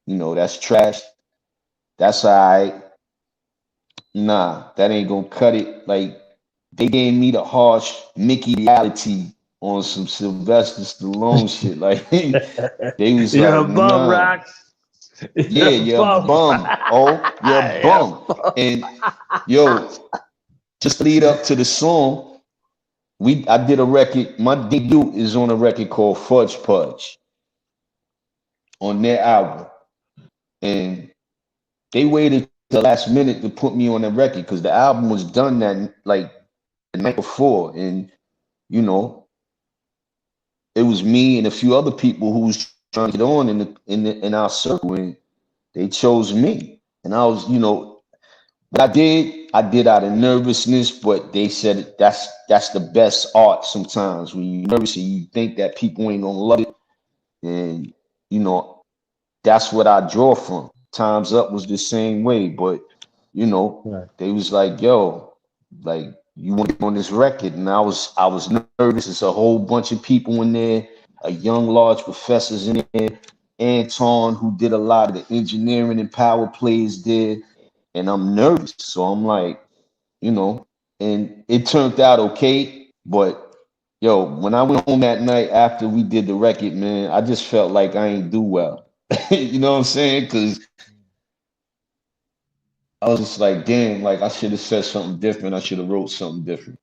[SPEAKER 4] that's trash. That's all right. Nah, that ain't gonna cut it. Like, they gave me the harsh Mickey reality on some Sylvester Stallone shit. Like, they was
[SPEAKER 2] You're a
[SPEAKER 4] like,
[SPEAKER 2] bum,
[SPEAKER 4] nah.
[SPEAKER 2] Rock.
[SPEAKER 4] Yeah, you're a bum. Oh, you're a bum. And yo, just lead up to the song. I did a record. My debut is on a record called Fudge Pudge on their album. And they waited the last minute to put me on the record because the album was done that like the night before. And you know, it was me and a few other people who was trying to get on in our circle, and they chose me. And I was, what I did out of nervousness, but they said that's the best art sometimes when you're nervous and you think that people ain't gonna love it. And that's what I draw from. Time's Up was the same way, but
[SPEAKER 3] Right.
[SPEAKER 4] they was like, yo, like, you want to be on this record. And I was nervous. It's a whole bunch of people in there, a young large professors in there, Anton, who did a lot of the engineering and power plays there. And I'm nervous. So I'm like, and it turned out okay. But yo, when I went home that night after we did the record, man, I just felt like I ain't do well. You know what I'm saying? Because I was just like, damn, like I should have said something different. I should have wrote something different.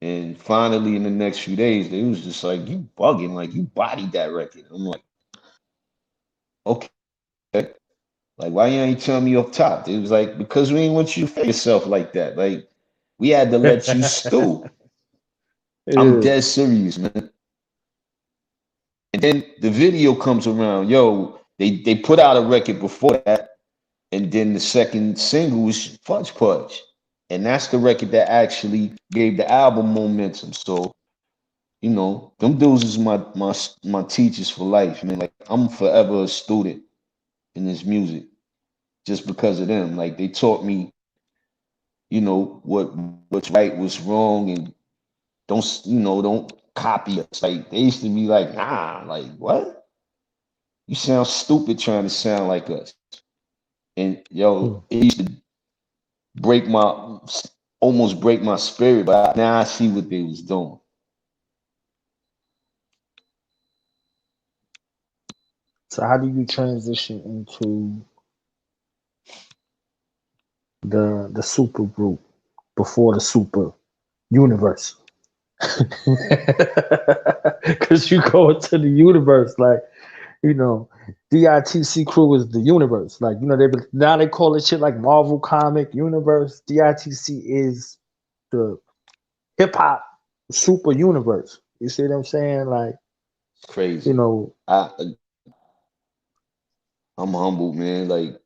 [SPEAKER 4] And finally, in the next few days, they was just like, you bugging, like you bodied that record. I'm like, okay. Like, why you ain't tell me up top? It was like, because we ain't want you to feel yourself like that. Like, we had to let you stew. I'm
[SPEAKER 2] Yeah.
[SPEAKER 4] dead serious, man. And then the video comes around. Yo, they put out a record before that, and then the second single was Fudge Pudge. And that's the record that actually gave the album momentum. So, them dudes is my teachers for life, man. Like, I'm forever a student in this music just because of them. Like, they taught me, what's right, what's wrong, and don't copy us. Like, they used to be like, nah, like, what? You sound stupid trying to sound like us. And yo, it used to break my almost break my spirit, but now I see what they was doing.
[SPEAKER 3] So how do you transition into the super group before the super universe? Because you go into the universe, like, D.I.T.C crew is the universe. Like, now they call it shit like Marvel comic universe. D.I.T.C is the hip hop super universe. You see what I'm saying? Like,
[SPEAKER 4] It's crazy. I'm humbled, man. Like,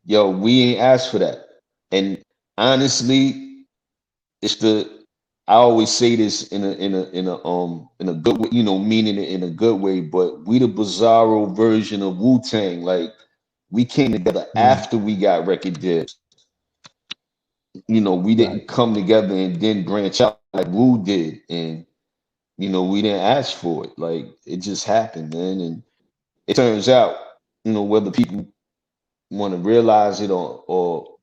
[SPEAKER 4] yo, we ain't asked for that. And honestly, I always say this in a good way, meaning it in a good way, but we the bizarro version of Wu-Tang. Like, we came together after we got record deals. We didn't come together and then branch out like Wu did. And we didn't ask for it. Like, it just happened, man. And it turns out, whether people want to realize it or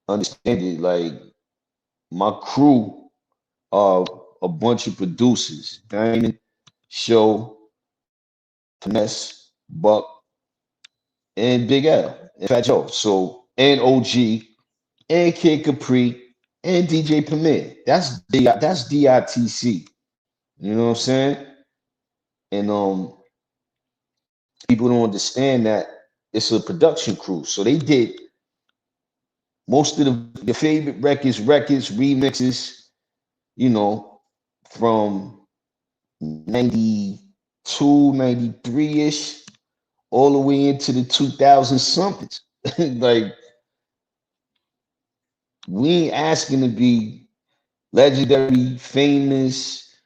[SPEAKER 4] understand it, like, my crew are a bunch of producers: Diamond, Show, Finesse, Buck, and Big L, and Fat Joe. So, and OG, and Kid Capri, and DJ Premier. That's DITC. You know what I'm saying? And people don't understand that it's a production crew. So they did most of the favorite records, remixes, from 92, 93-ish, all the way into the 2000 somethings. Like, we ain't asking to be legendary, famous,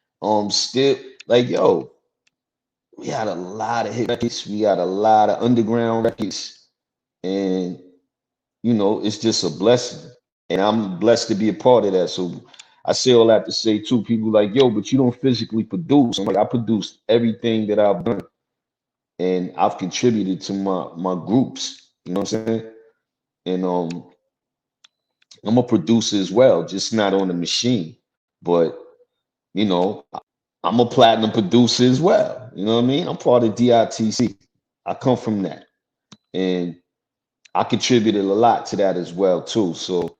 [SPEAKER 4] still, like, yo, we had a lot of hit records, we got a lot of underground records, and it's just a blessing. And I'm blessed to be a part of that. So I say all that to say too, people like, yo, but you don't physically produce. I'm like, I produced everything that I've done, and I've contributed to my groups. You know what I'm saying? And I'm a producer as well, just not on the machine. But you know, I'm a platinum producer as well. You know what I mean? I'm part of D.I.T.C. I come from that, and I contributed a lot to that as well too. So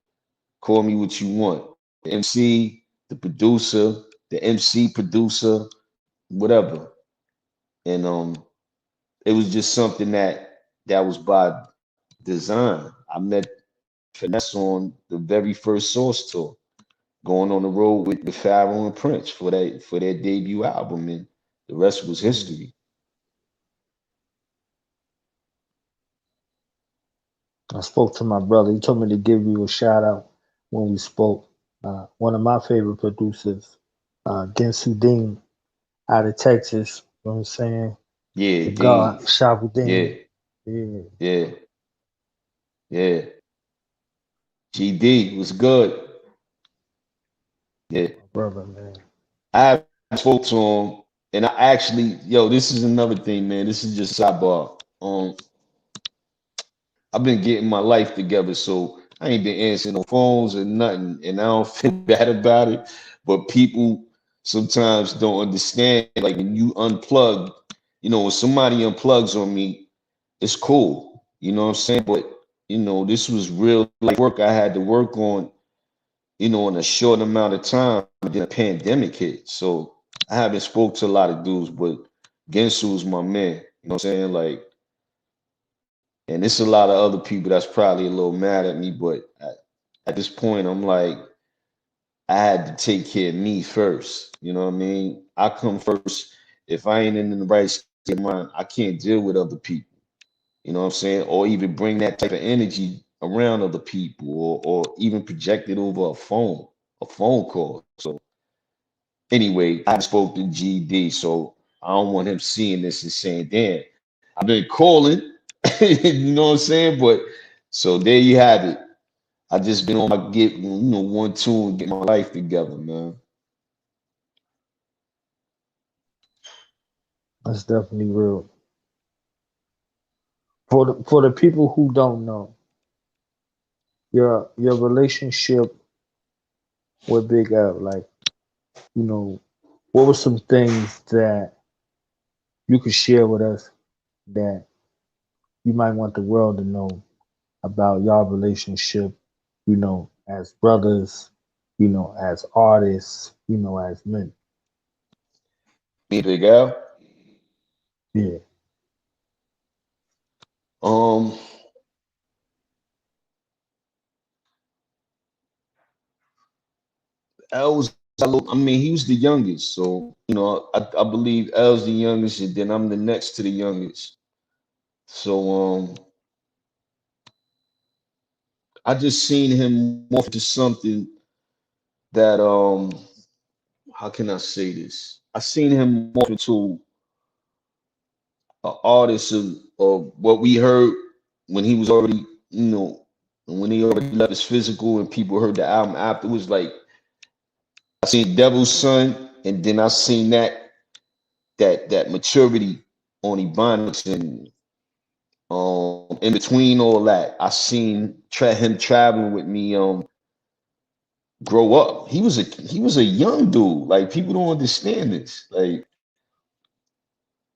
[SPEAKER 4] call me what you want. The MC, the producer, the MC producer, whatever. And it was just something that was by design. I met Finesse on the very first Source tour, going on the road with the Pharaoh and Prince for their debut album, and the rest was history.
[SPEAKER 3] I spoke to my brother. He told me to give you a shout out when we spoke. One of my favorite producers, Gensu Dean, out of Texas. You know what I'm saying?
[SPEAKER 4] Yeah,
[SPEAKER 3] The
[SPEAKER 4] Dean.
[SPEAKER 3] God, Shabu
[SPEAKER 4] Yeah,
[SPEAKER 3] Dean. Yeah,
[SPEAKER 4] yeah, yeah. GD was good. Yeah.
[SPEAKER 3] brother, man.
[SPEAKER 4] I spoke to him, and I actually, yo, this is another thing, man. This is just sidebar. I've been getting my life together, so I ain't been answering no phones or nothing, and I don't feel bad about it. But people sometimes don't understand. Like when you unplug, you know, when somebody unplugs on me, it's cool. You know what I'm saying? But you know, this was real like work I had to work on, you know, in a short amount of time. And then a pandemic hit. So I haven't spoke to a lot of dudes, but Gensu's my man. You know what I'm saying? Like, and it's a lot of other people that's probably a little mad at me, but at this point, I'm like, I had to take care of me first. You know what I mean? I come first. If I ain't in the right state of mind, I can't deal with other people. You know what I'm saying? Or even bring that type of energy around other people, or even project it over a phone call. So anyway, I spoke to GD, so I don't want him seeing this and saying, damn, I've been calling, you know what I'm saying? But so there you have it. I just been on my get, you know, 1, 2, and get my life together, man.
[SPEAKER 3] That's definitely real. For the people who don't know, your relationship with Big L, like, you know, what were some things that you could share with us that you might want the world to know about your relationship, you know, as brothers, you know, as artists, you know, as men?
[SPEAKER 4] Me, Big Al.
[SPEAKER 3] Yeah.
[SPEAKER 4] Um, L was, I mean, he was the youngest, so you know, I believe L's the youngest, and then I'm the next to the youngest. So I just seen him morph into something that how can I say this? I seen him morph into an artist of what we heard when he was already, you know, when he already left his physical and people heard the album afterwards. Like I seen Devil's Son, and then I seen that maturity on Ebonics, and in between all that, I seen him traveling with me grow up. He was a young dude. Like people don't understand this. Like,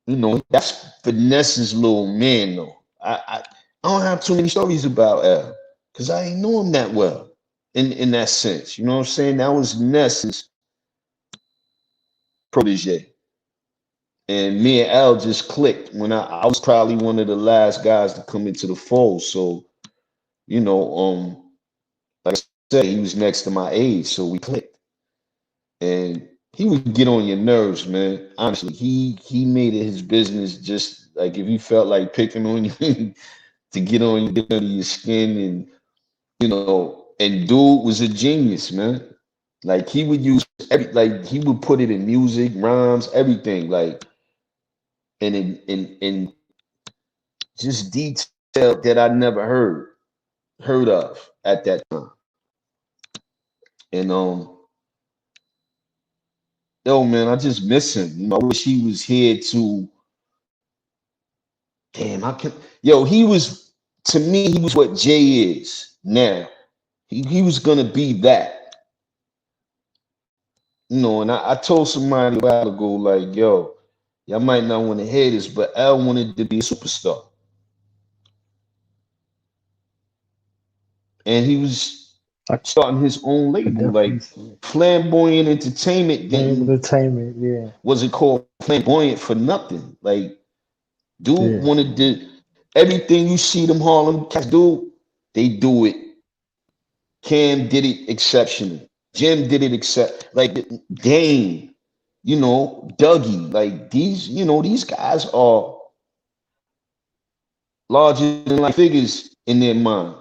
[SPEAKER 4] you know, that's Finesse's little man though. I don't have too many stories about L because I ain't know him that well in that sense. You know what I'm saying? That was Ness's protege. And me and L just clicked when I was probably one of the last guys to come into the fold. So, you know, like I said, he was next to my age, so we clicked. And he would get on your nerves, man. Honestly, he made it his business. Just like if he felt like picking on you to get on you, get under your skin, and you know. And dude was a genius, man. Like he would use like he would put it in music, rhymes, everything. Like and in just detail that I never heard of at that time. And yo, man, I just miss him. You know, I wish he was here to. Damn, I can. Yo, he was, to me, he was what Jay is now. He was gonna be that. You know, and I told somebody a while ago, like, yo, y'all might not want to hear this, but L wanted to be a superstar. And he was starting his own label, like Flamboyant Entertainment.
[SPEAKER 2] Yeah.
[SPEAKER 4] Wasn't called Flamboyant for nothing. Like, dude wanted to, everything you see them Harlem cats do, they do it. Cam did it exceptional. Jim did it like Dane, you know, Dougie, like these, you know, these guys are larger than life figures in their mind.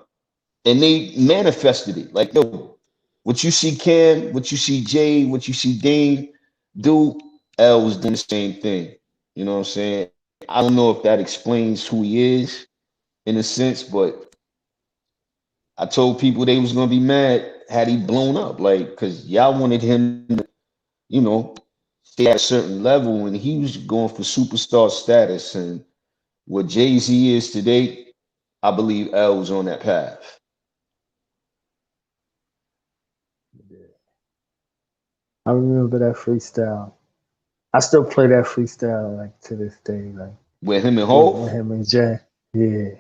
[SPEAKER 4] And they manifested it. Like, yo, what you see Cam, what you see Jay, what you see Dane do, L was doing the same thing. You know what I'm saying? I don't know if that explains who he is in a sense, but I told people they was gonna be mad had he blown up, like, because y'all wanted him to, you know, stay at a certain level, and he was going for superstar status. And what Jay-Z is today, I believe L was on that path.
[SPEAKER 2] I remember that freestyle. I still play that freestyle like to this day, like
[SPEAKER 4] with him and Hov,
[SPEAKER 2] with him and Jay. Yeah.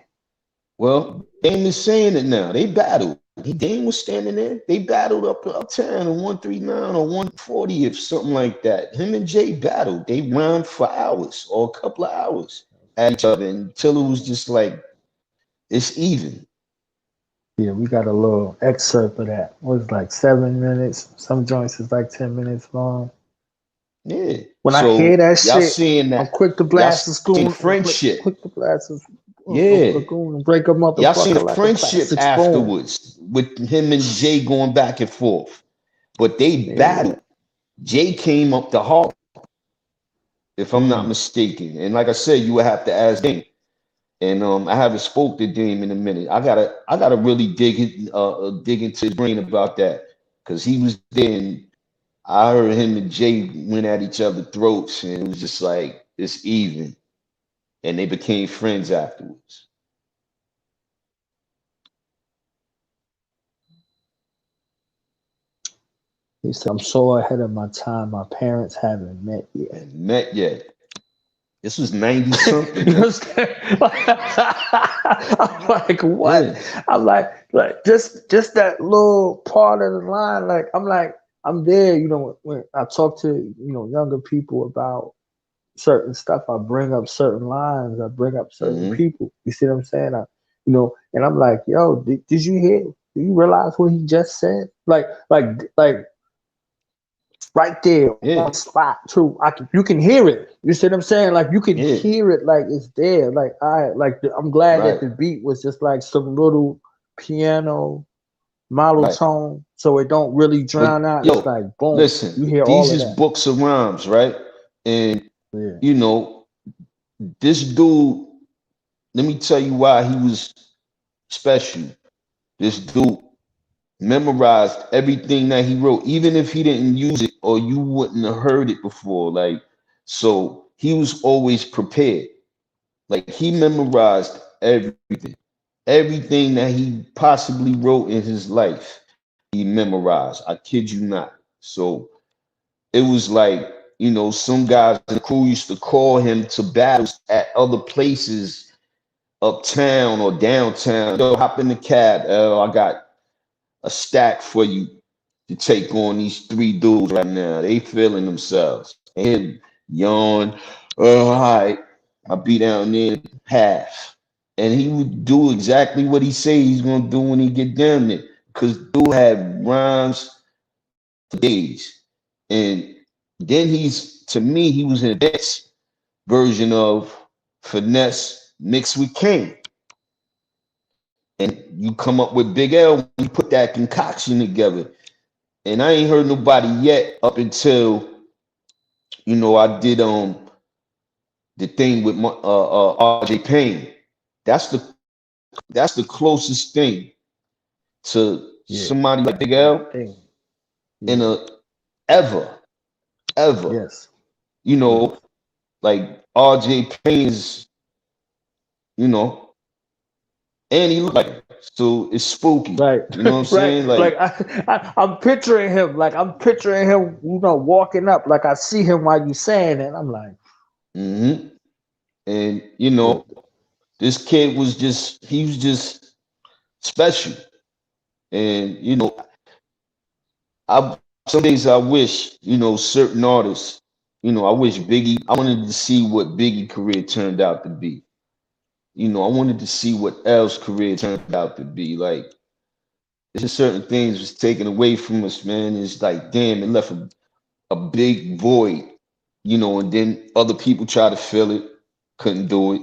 [SPEAKER 4] Well, Dame is saying it now. They battled. Dame was standing there. They battled uptown on 139 or 140 or something like that. Him and Jay battled. They rhymed for hours or a couple of hours at each other until it was just like, it's even.
[SPEAKER 2] Yeah, we got a little excerpt of that. It was like 7 minutes. Some joints is like 10 minutes long.
[SPEAKER 4] Yeah.
[SPEAKER 2] When I hear that shit,
[SPEAKER 4] seeing that,
[SPEAKER 2] I'm quick to blast the school.
[SPEAKER 4] Friendship.
[SPEAKER 2] Quick to blast the
[SPEAKER 4] yeah.
[SPEAKER 2] and break them up.
[SPEAKER 4] Y'all seen the friendship afterwards with him and Jay going back and forth. But they battled. Jay came up the hall, if I'm not mistaken. And like I said, you would have to ask Dame. And I haven't spoke to Dame in a minute. I gotta really dig into his brain about that, because he was there and I heard him and Jay went at each other's throats, and it was just like, it's even. And they became friends afterwards.
[SPEAKER 2] He said, I'm so ahead of my time. My parents haven't met yet.
[SPEAKER 4] This was 90 something.
[SPEAKER 2] I'm like, what? Yeah. I'm like just that little part of the line. Like, I'm there, you know, when I talk to, you know, younger people about certain stuff, I bring up certain lines, I bring up certain people. You see what I'm saying? You know, and I'm like, yo, did you hear? Do you realize what he just said? Like right there on the spot too. You can hear it. You see what I'm saying? Like, you can hear it, like it's there. Like, I'm glad that the beat was just like some little piano monotone, so it don't really drown out. It's like boom.
[SPEAKER 4] Listen,
[SPEAKER 2] you hear
[SPEAKER 4] these
[SPEAKER 2] all of
[SPEAKER 4] is
[SPEAKER 2] that.
[SPEAKER 4] Books of rhymes, right? And you know, this dude, let me tell you why he was special. This dude memorized everything that he wrote, even if he didn't use it or you wouldn't have heard it before. Like, so he was always prepared. Like, he memorized everything that he possibly wrote in his life. He memorized. I kid you not. So it was like, you know, some guys in the crew used to call him to battles at other places, uptown or downtown. Yo, hop in the cab. I got a stack for you to take on these three dudes right now. They feeling themselves. And yawn. All right, I'll be down there half. And he would do exactly what he say he's gonna do when he get down there. Because dude had rhymes for days. And then to me, he was in a dance version of Finesse mixed with King. And you come up with Big L when you put that concoction together. And I ain't heard nobody yet up until, you know, I did the thing with RJ Payne. That's the closest thing to somebody like Big L. in a ever.
[SPEAKER 3] Yes.
[SPEAKER 4] You know, like RJ Payne is, you know, and he look like him. So it's spooky.
[SPEAKER 3] Right.
[SPEAKER 4] You know what I'm
[SPEAKER 3] Right.
[SPEAKER 4] saying?
[SPEAKER 3] Like
[SPEAKER 4] Like,
[SPEAKER 3] I'm picturing him. Like I'm picturing him, walking up. Like I see him while you saying it. I'm like,
[SPEAKER 4] mm-hmm. And you know, this kid was just special. And you know, I some days I wish, certain artists, I wish I wanted to see what Biggie career turned out to be. I wanted to see what L's career turned out to be. Like, it's just certain things was taken away from us, man. It's like, damn, it left a big void, and then other people try to fill it, couldn't do it.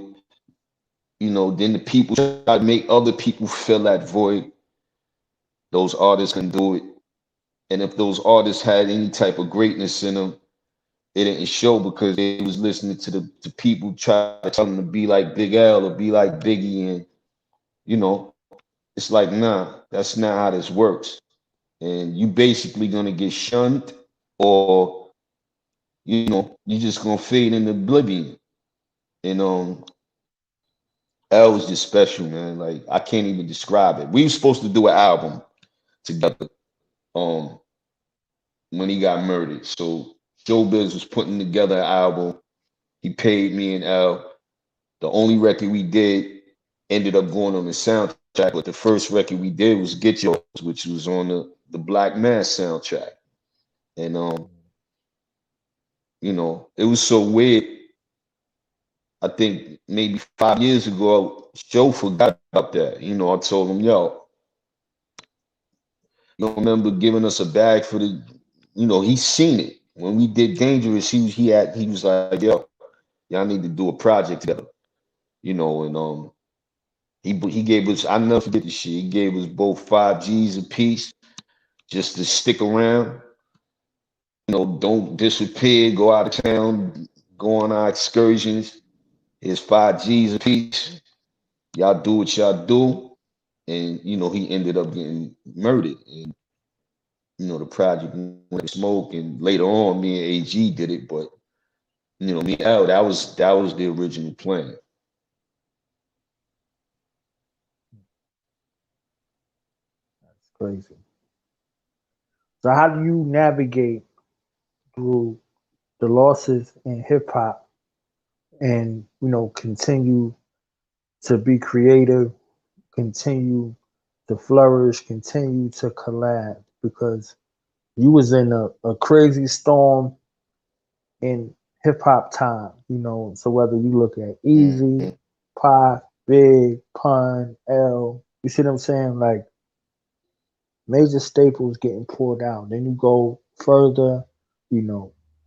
[SPEAKER 4] Then the people try to make other people fill that void. Those artists can do it. And if those artists had any type of greatness in them, it didn't show because they was listening to people try to tell them to be like Big L or be like Biggie. And, it's like, nah, that's not how this works. And you basically gonna get shunned, or you just gonna fade into oblivion. And L was just special, man. Like, I can't even describe it. We were supposed to do an album together um when he got murdered. So Showbiz was putting together an album. He paid me and L. The only record we did ended up going on the soundtrack, but the first record we did was Get Yours, which was on the Black Mass soundtrack. And it was so weird. I think maybe 5 years ago, Joe forgot about that. I told him, yo, remember giving us a bag for the, he's seen it. When we did Dangerous, he was like, yo, y'all need to do a project together. And he gave us, I never forget this shit. He gave us both 5 G's a piece just to stick around. Don't disappear, go out of town, go on our excursions. Here's 5 G's a piece. Y'all do what y'all do. And he ended up getting murdered. And the project went to smoke, and later on me and AG did it, but me and L, that was the original plan.
[SPEAKER 3] that's crazy. So how do you navigate through the losses in hip hop and continue to be creative, continue to flourish, continue to collab? Because you was in a crazy storm in hip hop time, so whether you look at Easy, Pac, Big, Pun, L, you see what I'm saying? Like, major staples getting pulled out. Then you go further,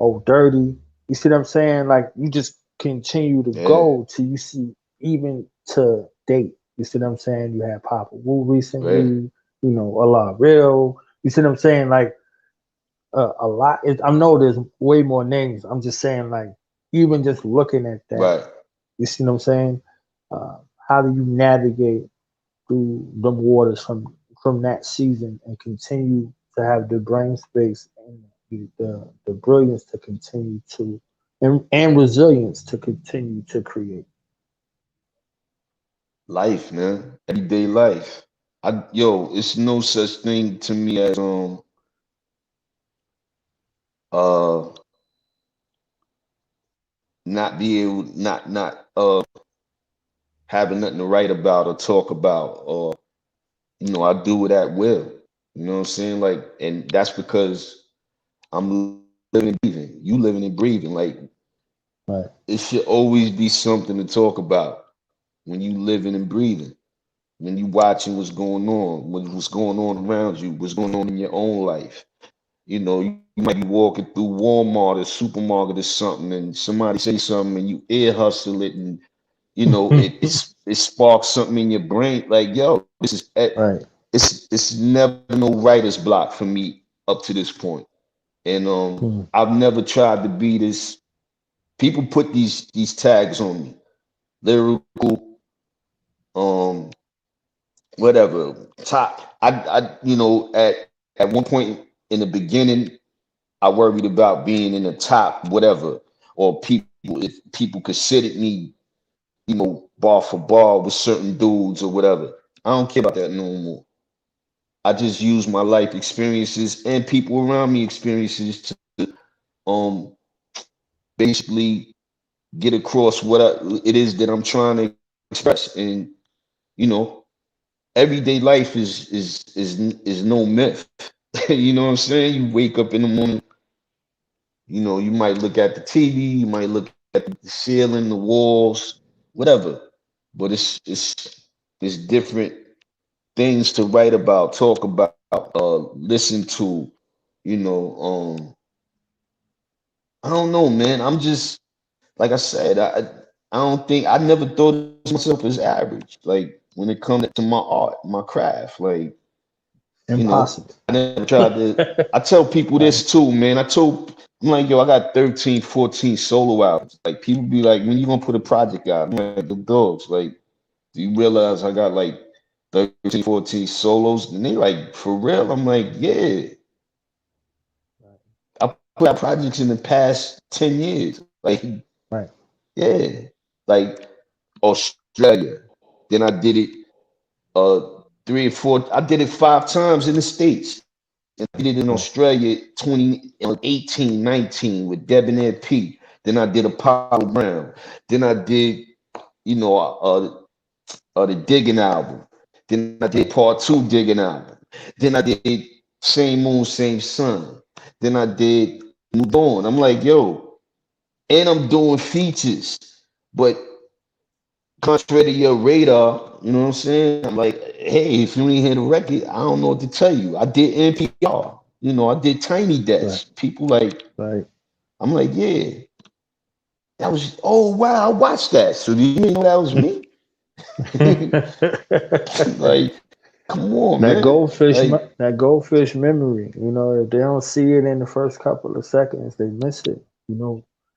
[SPEAKER 3] oh dirty. You see what I'm saying? Like, you just continue to go till you see, even to date. You see what I'm saying? You had Papa Wu recently, a lot real. You see what I'm saying? Like, a lot. I know there's way more names. I'm just saying, like, even just looking at that,
[SPEAKER 4] Right.
[SPEAKER 3] you see what I'm saying? How do you navigate through them waters from that season and continue to have the brain space and the brilliance to continue to and resilience to continue to create?
[SPEAKER 4] Life, man. Everyday life. It's no such thing to me as not be able not having nothing to write about or talk about, or I do it at will. You know what I'm saying? Like, and that's because I'm living and breathing. You living and breathing. Like,
[SPEAKER 3] Right.
[SPEAKER 4] it should always be something to talk about when you living and breathing. When you watching what's going on, what's going on around you, what's going on in your own life. You might be walking through Walmart or supermarket or something, and somebody say something, and you ear hustle it, and it sparks something in your brain. Like, yo, this is
[SPEAKER 3] Right.
[SPEAKER 4] it's never no writer's block for me up to this point. And I've never tried to be this. People put these tags on me, lyrical, whatever, top. At one point in the beginning, I worried about being in the top, whatever, or if people considered me, bar for bar with certain dudes or whatever. I don't care about that no more. I just use my life experiences and people around me experiences to basically get across what it is that I'm trying to express. And everyday life is no myth. You know what I'm saying? You wake up in the morning, you might look at the TV, you might look at the ceiling, the walls, whatever. But it's different things to write about, talk about, listen to, I don't know, man. I'm just, like I said, I never thought of myself as average. Like when it comes to my art, my craft, like,
[SPEAKER 2] Impossible.
[SPEAKER 4] I never tried to, I tell people this too, man. I'm like, yo, I got 13, 14 solo albums. Like people be like, when you gonna put a project out? I'm like, the dogs, like, do you realize I got like 13, 14 solos? And they like, for real? I'm like, yeah. I put out projects in the past 10 years. Like,
[SPEAKER 2] Right.
[SPEAKER 4] yeah. Like Australia. Then I did it 3 or 4. I did it 5 times in the States. And I did it in Australia 2018, 19 with Debonair P. Then I did Apollo Brown. Then I did, the Diggin album. Then I did part 2 Diggin album. Then I did Same Moon, Same Sun. Then I did New Dawn. I'm like, yo, and I'm doing features. But contrary to your radar, you know what I'm saying? I'm like, hey, if you ain't hear the record, I don't know what to tell you. I did NPR. I did Tiny Desk.
[SPEAKER 2] Right.
[SPEAKER 4] People like,
[SPEAKER 2] Right.
[SPEAKER 4] I'm like, yeah. That was, oh, wow, I watched that. So do you know that was me? Like, come on,
[SPEAKER 2] that
[SPEAKER 4] man.
[SPEAKER 2] goldfish memory. If they don't see it in the first couple of seconds, they miss it.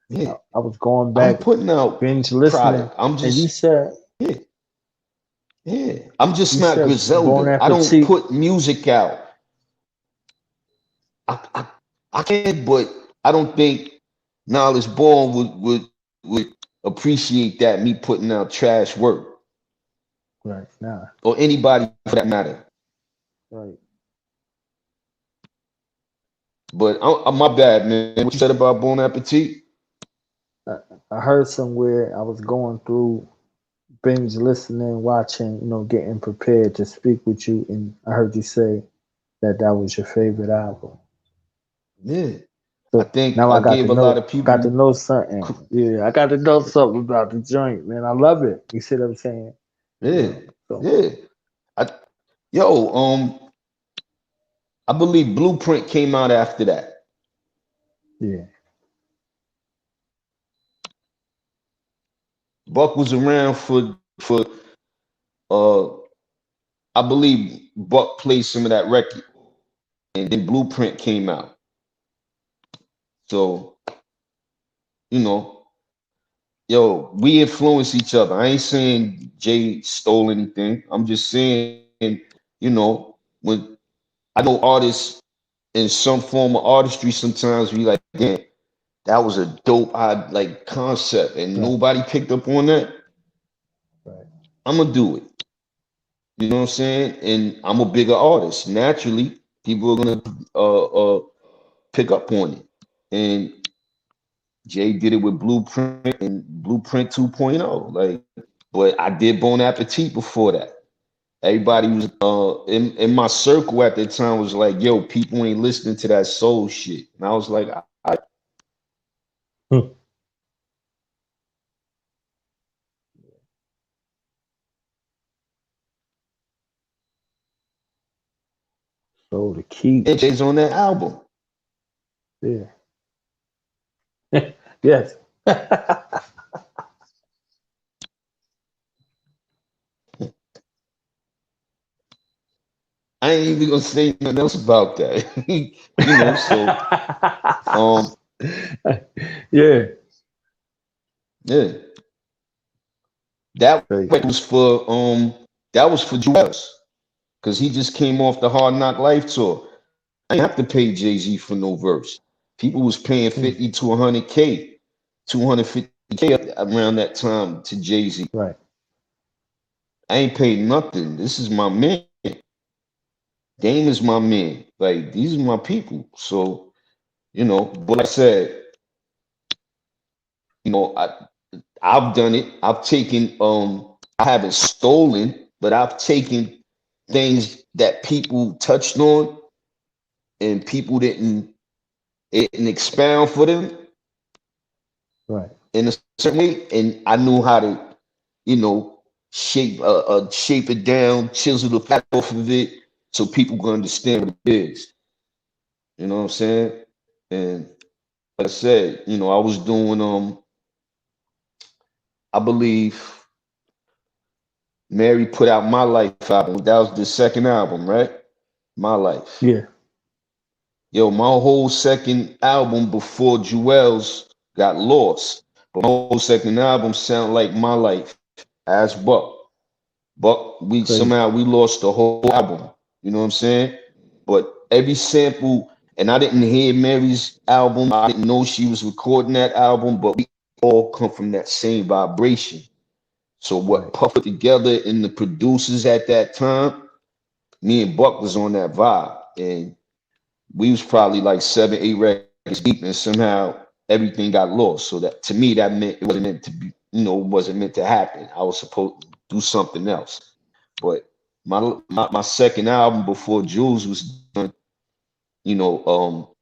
[SPEAKER 4] Yeah.
[SPEAKER 2] I was going
[SPEAKER 4] I'm
[SPEAKER 2] back,
[SPEAKER 4] putting out
[SPEAKER 2] binge listening,
[SPEAKER 4] product. I'm
[SPEAKER 2] and you
[SPEAKER 4] just,
[SPEAKER 2] said
[SPEAKER 4] yeah. I'm just
[SPEAKER 2] you
[SPEAKER 4] not
[SPEAKER 2] said Bon
[SPEAKER 4] Griselda. I don't
[SPEAKER 2] Appetit.
[SPEAKER 4] put music out. I can, but I don't think Knowledge Born would appreciate that, me putting out trash work,
[SPEAKER 2] Right. Nah.
[SPEAKER 4] or anybody for that matter.
[SPEAKER 2] Right.
[SPEAKER 4] But my bad, man. What you said about Bon Appetit?
[SPEAKER 2] I heard somewhere I was going through binge listening, watching, getting prepared to speak with you, and I heard you say that was your favorite album.
[SPEAKER 4] Yeah.
[SPEAKER 2] So
[SPEAKER 4] I think
[SPEAKER 2] now
[SPEAKER 4] I
[SPEAKER 2] I got
[SPEAKER 4] gave
[SPEAKER 2] to
[SPEAKER 4] a lot of
[SPEAKER 2] got to
[SPEAKER 4] people.
[SPEAKER 2] know something. Yeah, I got to know something about the joint, man. I love it. You see what I'm saying?
[SPEAKER 4] Yeah.
[SPEAKER 2] So
[SPEAKER 4] Yeah. I believe Blueprint came out after that.
[SPEAKER 2] yeah,
[SPEAKER 4] Buck was around for I believe Buck played some of that record, and then Blueprint came out. So, we influence each other. I ain't saying Jay stole anything. I'm just saying, when I know artists in some form of artistry, sometimes we like, damn, that was a dope concept, and nobody picked up on that.
[SPEAKER 2] right.
[SPEAKER 4] I'm gonna do it. You know what I'm saying? And I'm a bigger artist. Naturally, people are gonna pick up on it. And Jay did it with Blueprint and Blueprint 2.0. Like, but I did Bon Appetit before that. Everybody was in my circle at the time was like, yo, people ain't listening to that soul shit. And I was like,
[SPEAKER 2] So the key.
[SPEAKER 4] and Jay's on that album.
[SPEAKER 2] Yeah. Yes.
[SPEAKER 4] I ain't even gonna say nothing else about that.
[SPEAKER 2] Yeah.
[SPEAKER 4] Yeah. That
[SPEAKER 2] Right.
[SPEAKER 4] was for Jewelz, because he just came off the Hard Knock Life tour. I didn't have to pay Jay-Z for no verse. People was paying 50 to 100K, 250K around that time to Jay-Z.
[SPEAKER 2] Right.
[SPEAKER 4] I ain't paid nothing. This is my man. Dame is my man. Like, these are my people. So, you know, but like I said, you know, I've done it. I've taken, I haven't stolen, but I've taken things that people touched on and people didn't expound for them.
[SPEAKER 2] Right.
[SPEAKER 4] In a certain way, and I knew how to, you know, shape it down, chisel the fat off of it, so people can understand what it is. You know what I'm saying? And like I said, you know, I was doing I believe Mary put out My Life album. That was the second album, right? My Life.
[SPEAKER 2] Yeah.
[SPEAKER 4] Yo, my whole second album before Jewelz got lost. But my whole second album sound like My Life as Buck. But somehow we lost the whole album. You know what I'm saying? But every sample, and I didn't hear Mary's album. I didn't know she was recording that album, but we all come from that same vibration. So what Puff put together and the producers at that time, me and Buck was on that vibe. And we was probably like 7, 8 records deep, and somehow everything got lost. So that, to me, that meant it wasn't meant to be, you know, it wasn't meant to happen. I was supposed to do something else. But my second album before Jewelz was done, you know,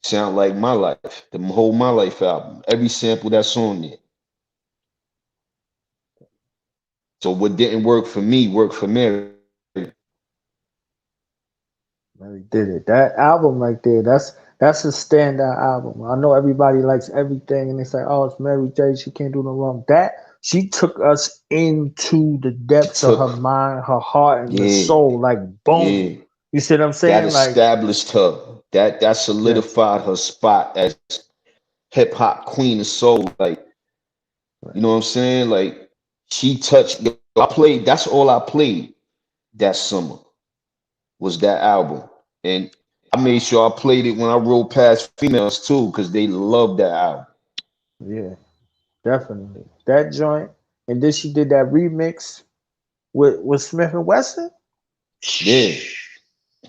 [SPEAKER 4] sound like My Life, the whole My Life album, every sample that's on there. So what didn't work for me worked for Mary.
[SPEAKER 2] Mary did it. That album right there, that's a standout album. I know everybody likes everything and they say, oh, it's Mary J, she can't do no wrong. That she took us into the depths of her mind, her heart, and the soul. Like boom. Yeah. You see what I'm saying?
[SPEAKER 4] That established her. That solidified her spot as hip hop queen of soul. Like, you know what I'm saying? Like, she touched. I played. That's all I played that summer. Was that album, and I made sure I played it when I rode past females too, because they loved that album.
[SPEAKER 2] Yeah, definitely that joint. And then she did that remix with Smith and Wesson.
[SPEAKER 4] Yeah,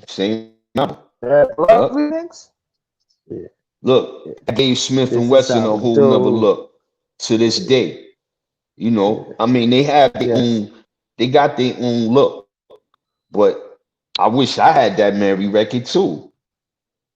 [SPEAKER 4] same album.
[SPEAKER 2] That remix. Yeah.
[SPEAKER 4] Look, I gave Smith and Wesson a whole nother look to this day. You know, I mean, they have their own. They got their own look, but I wish I had that Mary record too.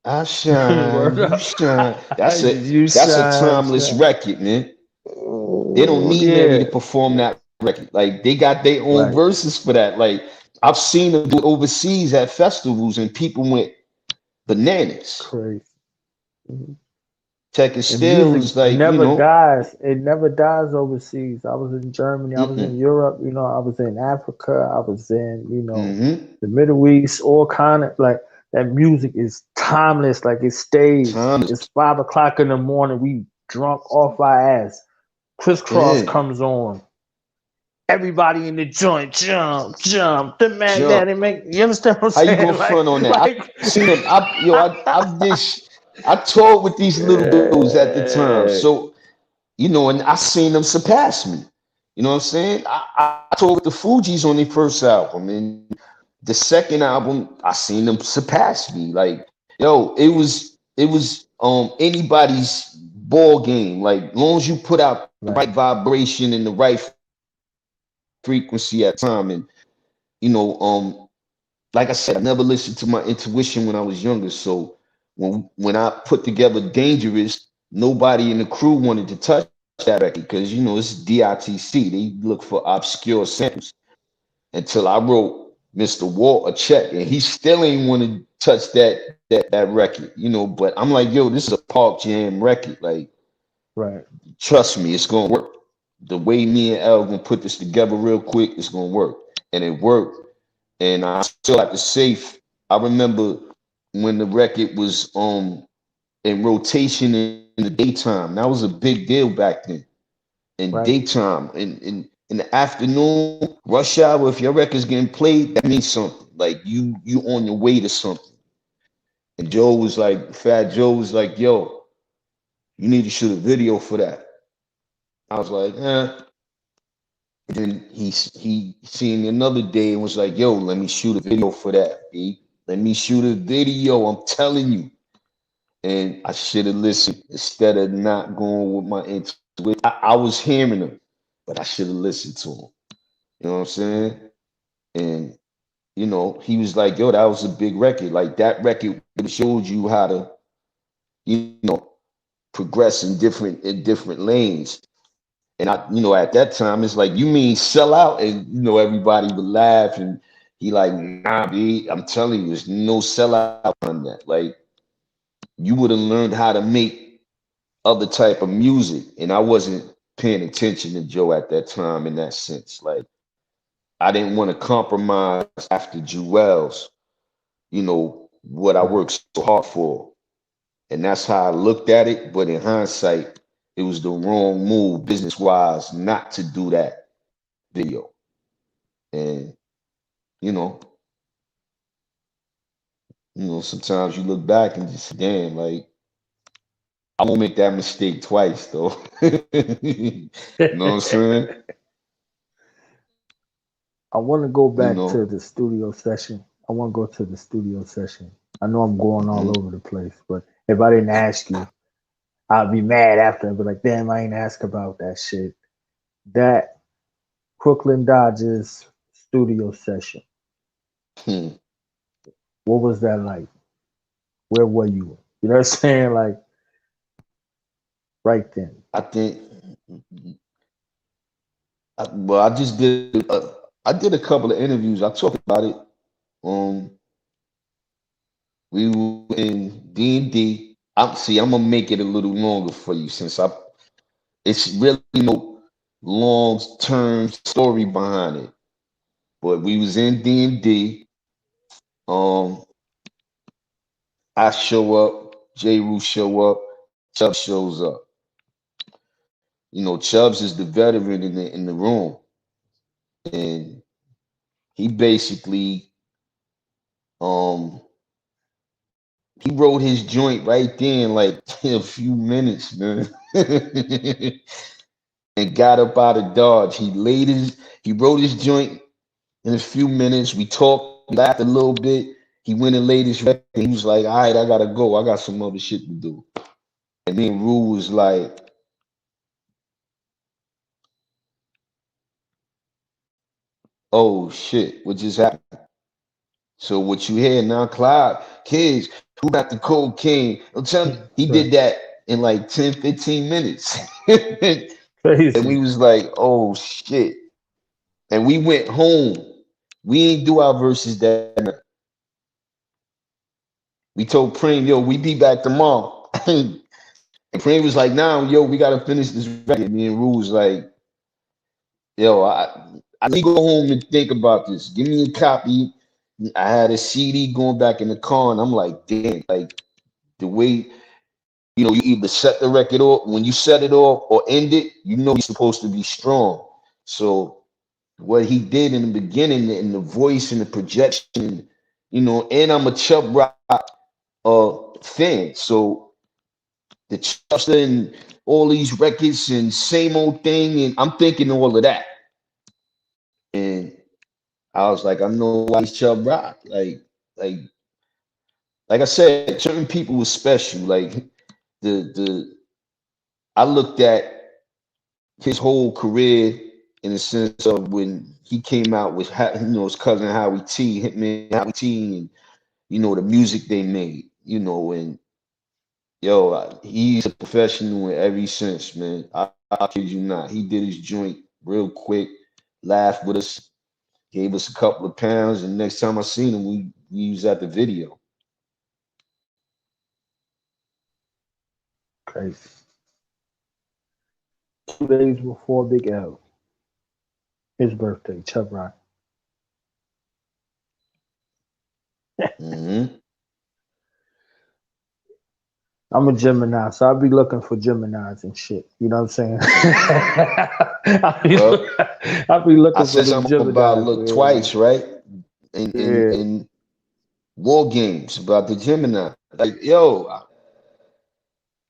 [SPEAKER 4] I shine, you shine. That's a timeless record, man. They don't need Mary to perform that record. Like, they got their own verses for that. Like, I've seen them do it overseas at festivals, and people went bananas.
[SPEAKER 2] Crazy.
[SPEAKER 4] Tech is still is like,
[SPEAKER 2] never,
[SPEAKER 4] you know,
[SPEAKER 2] dies. It never dies overseas. I was in Germany. I was in Europe. You know, I was in Africa. I was in, you know, the Middle East. All kind of like that music is timeless. Like, it stays. It's 5 o'clock in the morning. We drunk off our ass. Crisscross comes on. Everybody in the joint jump. The man daddy make. You understand what I'm saying?
[SPEAKER 4] How you gonna front on that? I seen them. I toured with these little dudes at the time. So, you know, and I seen them surpass me. You know what I'm saying? I toured with the Fugees on their first album. And the second album, I seen them surpass me. Like, yo, it was anybody's ball game. Like, as long as you put out the right vibration and the right frequency at time. And, you know, like I said, I never listened to my intuition when I was younger. So when I put together Dangerous, nobody in the crew wanted to touch that record because, you know, it's D.I.T.C. They look for obscure samples. Until I wrote Mr. Walt a check, and he still ain't want to touch that record, you know. But I'm like, yo, this is a Park Jam record. Like, trust me, it's gonna work. The way me and El gonna put this together real quick, it's gonna work. And it worked. And I still have to say, I remember when the record was in rotation in the daytime. That was a big deal back then. In daytime, in the afternoon, rush hour, if your record's getting played, that means something. Like, you on your way to something. And Fat Joe was like, yo, you need to shoot a video for that. I was like, eh. And then he seen me another day and was like, yo, let me shoot a video for that, B. Let me shoot a video, I'm telling you. And I should have listened instead of not going with my intuition. I was hearing him, but I should have listened to him. You know what I'm saying? And, you know, he was like, yo, that was a big record. Like, that record showed you how to, you know, progress in different lanes. And I, you know, at that time, it's like, you mean sell out? And, you know, everybody would laugh. And he like, nah, B, I'm telling you, there's no sellout on that. Like, you would have learned how to make other type of music. And I wasn't paying attention to Joe at that time in that sense. Like, I didn't want to compromise after Jewelz, you know, what I worked so hard for. And that's how I looked at it. But in hindsight, it was the wrong move business-wise not to do that video. And, you know, sometimes you look back and just, damn, like, I won't make that mistake twice, though. You know what I'm saying?
[SPEAKER 2] I want to go back
[SPEAKER 4] You know.
[SPEAKER 2] to the studio session. I want to go to the studio session. I know I'm going all over the place, but if I didn't ask you, I'd be mad after and be like, damn, I ain't ask about that shit. That Crooklyn Dodgers studio session. What was that like? Where were you? You know what I'm saying? Like, right then.
[SPEAKER 4] I think, I just did, I did a couple of interviews. I talked about it. We were in D&D. I'm gonna make it a little longer for you since it's really no long-term story behind it. But we was in D&D. I show up, J. Roo show up, Chubbs shows up. You know, Chubbs is the veteran in the room. And he basically he wrote his joint right there in like a few minutes, man. And got up out of Dodge. He wrote his joint in a few minutes. We talked, laughed a little bit. He went and laid his record. He was like, all right, I gotta go. I got some other shit to do. And then Rue was like, oh shit, what just happened? So what you hear now, Clyde, kids, who got the cocaine? I'm telling you, he did that in like 10, 15 minutes.
[SPEAKER 2] Crazy.
[SPEAKER 4] And we was like, oh shit. And we went home. We ain't do our verses that night. We told Preem, yo, we be back tomorrow. And Preem was like, nah, yo, we gotta finish this record. Me and Rue was like, yo, I need to go home and think about this. Give me a copy. I had a CD going back in the car, and I'm like, damn, like the way, you know, you either set the record off, when you set it off or end it, you know you're supposed to be strong. So what he did in the beginning, and the voice and the projection, you know, and I'm a Chubb Rock fan. So the Chubb and all these records and same old thing, and I'm thinking all of that. And I was like, I know why he's Chubb Rock. Like I said, certain people were special. Like I looked at his whole career in the sense of when he came out with, you know, his cousin Howie T, Hitman Howie T, and you know the music they made, you know, and yo, he's a professional in every sense, man. I kid you not. He did his joint real quick, laughed with us, gave us a couple of pounds, and next time I seen him, we was at the video.
[SPEAKER 2] Crazy. 2 days before Big L, his birthday, Chubb Rock. I'm a Gemini, so I'll be looking for Geminis and shit. You know what I'm saying? I'll be looking
[SPEAKER 4] I
[SPEAKER 2] for
[SPEAKER 4] said something
[SPEAKER 2] Geminis,
[SPEAKER 4] about look twice, right? In
[SPEAKER 2] Yeah.
[SPEAKER 4] in War Games about the Gemini. Like, yo,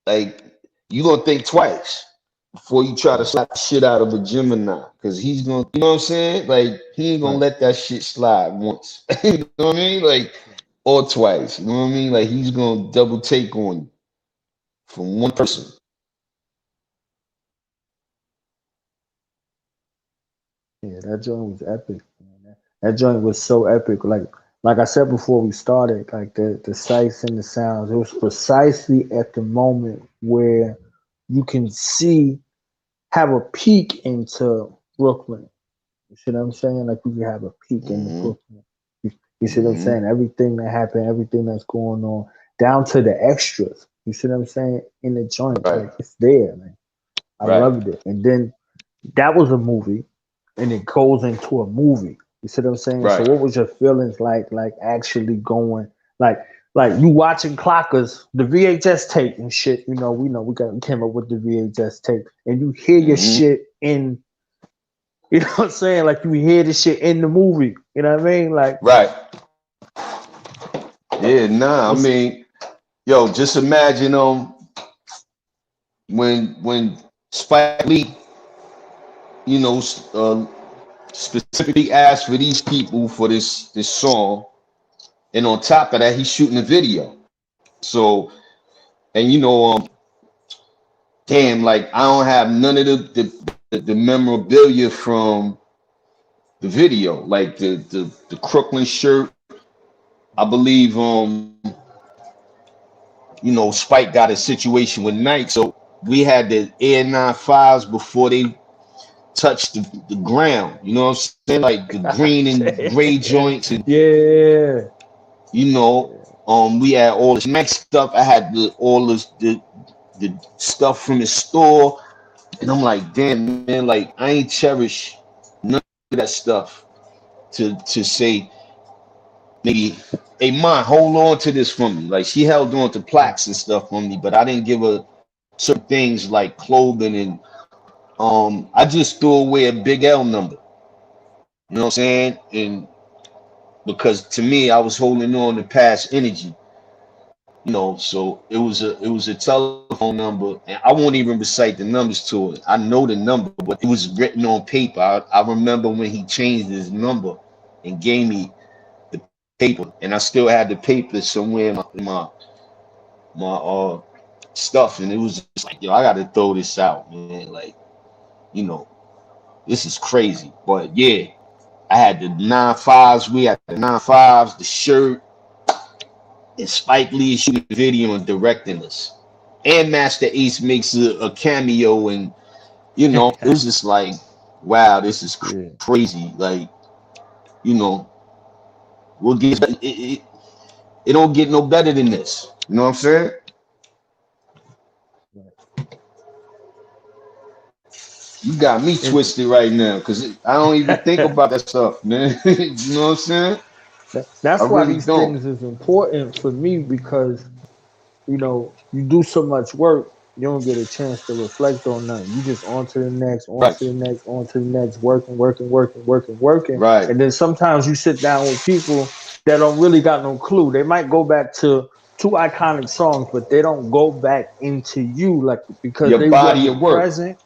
[SPEAKER 4] like you gonna think twice before you try to slap the shit out of a Gemini, because he's gonna, you know what I'm saying? Like, he ain't gonna let that shit slide once. You know what I mean? Like, or twice. You know what I mean? Like, he's gonna double take on you from one person.
[SPEAKER 3] Yeah, that joint was epic. Man. That joint was so epic. Like I said before we started, like the sights and the sounds, it was precisely at the moment where you can have a peek into Brooklyn. You see what I'm saying? Like you can have a peek into Brooklyn. You see what I'm saying? Everything that happened, everything that's going on, down to the extras. You see what I'm saying? In the joint, like it's there, man. I loved it. And then that was a movie, and it goes into a movie. You see what I'm saying? So what was your feelings like actually going like you watching Clockers, the VHS tape and shit, we came up with the VHS tape, and you hear your shit in, you know what I'm saying? Like you hear the shit in the movie. You know what I mean? Like
[SPEAKER 4] yeah, nah, I mean, yo, just imagine when Spike Lee, specifically asked for these people for this song, and on top of that, he's shooting a video. So, and damn, like I don't have none of the memorabilia from the video, like the Crooklyn shirt. I believe Spike got a situation with Nike, so we had the Air 95s before they touched the ground. You know what I'm saying? Like the green and gray joints, and
[SPEAKER 3] yeah.
[SPEAKER 4] We had all this Nike stuff. I had all the stuff from the store, and I'm like, damn, man, like I ain't cherish none of that stuff to say, maybe, hey, Mom, hold on to this for me. Like she held on to plaques and stuff for me, but I didn't give her certain things like clothing, and I just threw away a big L number. You know what I'm saying? And because to me, I was holding on to past energy. So it was a telephone number, and I won't even recite the numbers to it. I know the number, but it was written on paper. I remember when he changed his number and gave me the paper, and I still had the paper somewhere in my stuff, and it was just like, yo, I got to throw this out, man. Like, this is crazy. But yeah, I had the 9.5s. We had the 9.5s, the shirt. And Spike Lee shooting the video and directing us. And Master Ace makes a cameo, and it was just like, wow, this is crazy. Like, we'll get it don't get no better than this. You know what I'm saying? You got me twisted right now, because I don't even think about that stuff, man. You know what I'm saying?
[SPEAKER 3] That's why these things is important for me, because you do so much work, you don't get a chance to reflect on nothing. You just on to the next, on to the next, on to the next, working.
[SPEAKER 4] Right.
[SPEAKER 3] And then sometimes you sit down with people that don't really got no clue. They might go back to two iconic songs, but they don't go back into you, like, because
[SPEAKER 4] your
[SPEAKER 3] they
[SPEAKER 4] body
[SPEAKER 3] wasn't
[SPEAKER 4] of work.
[SPEAKER 3] present.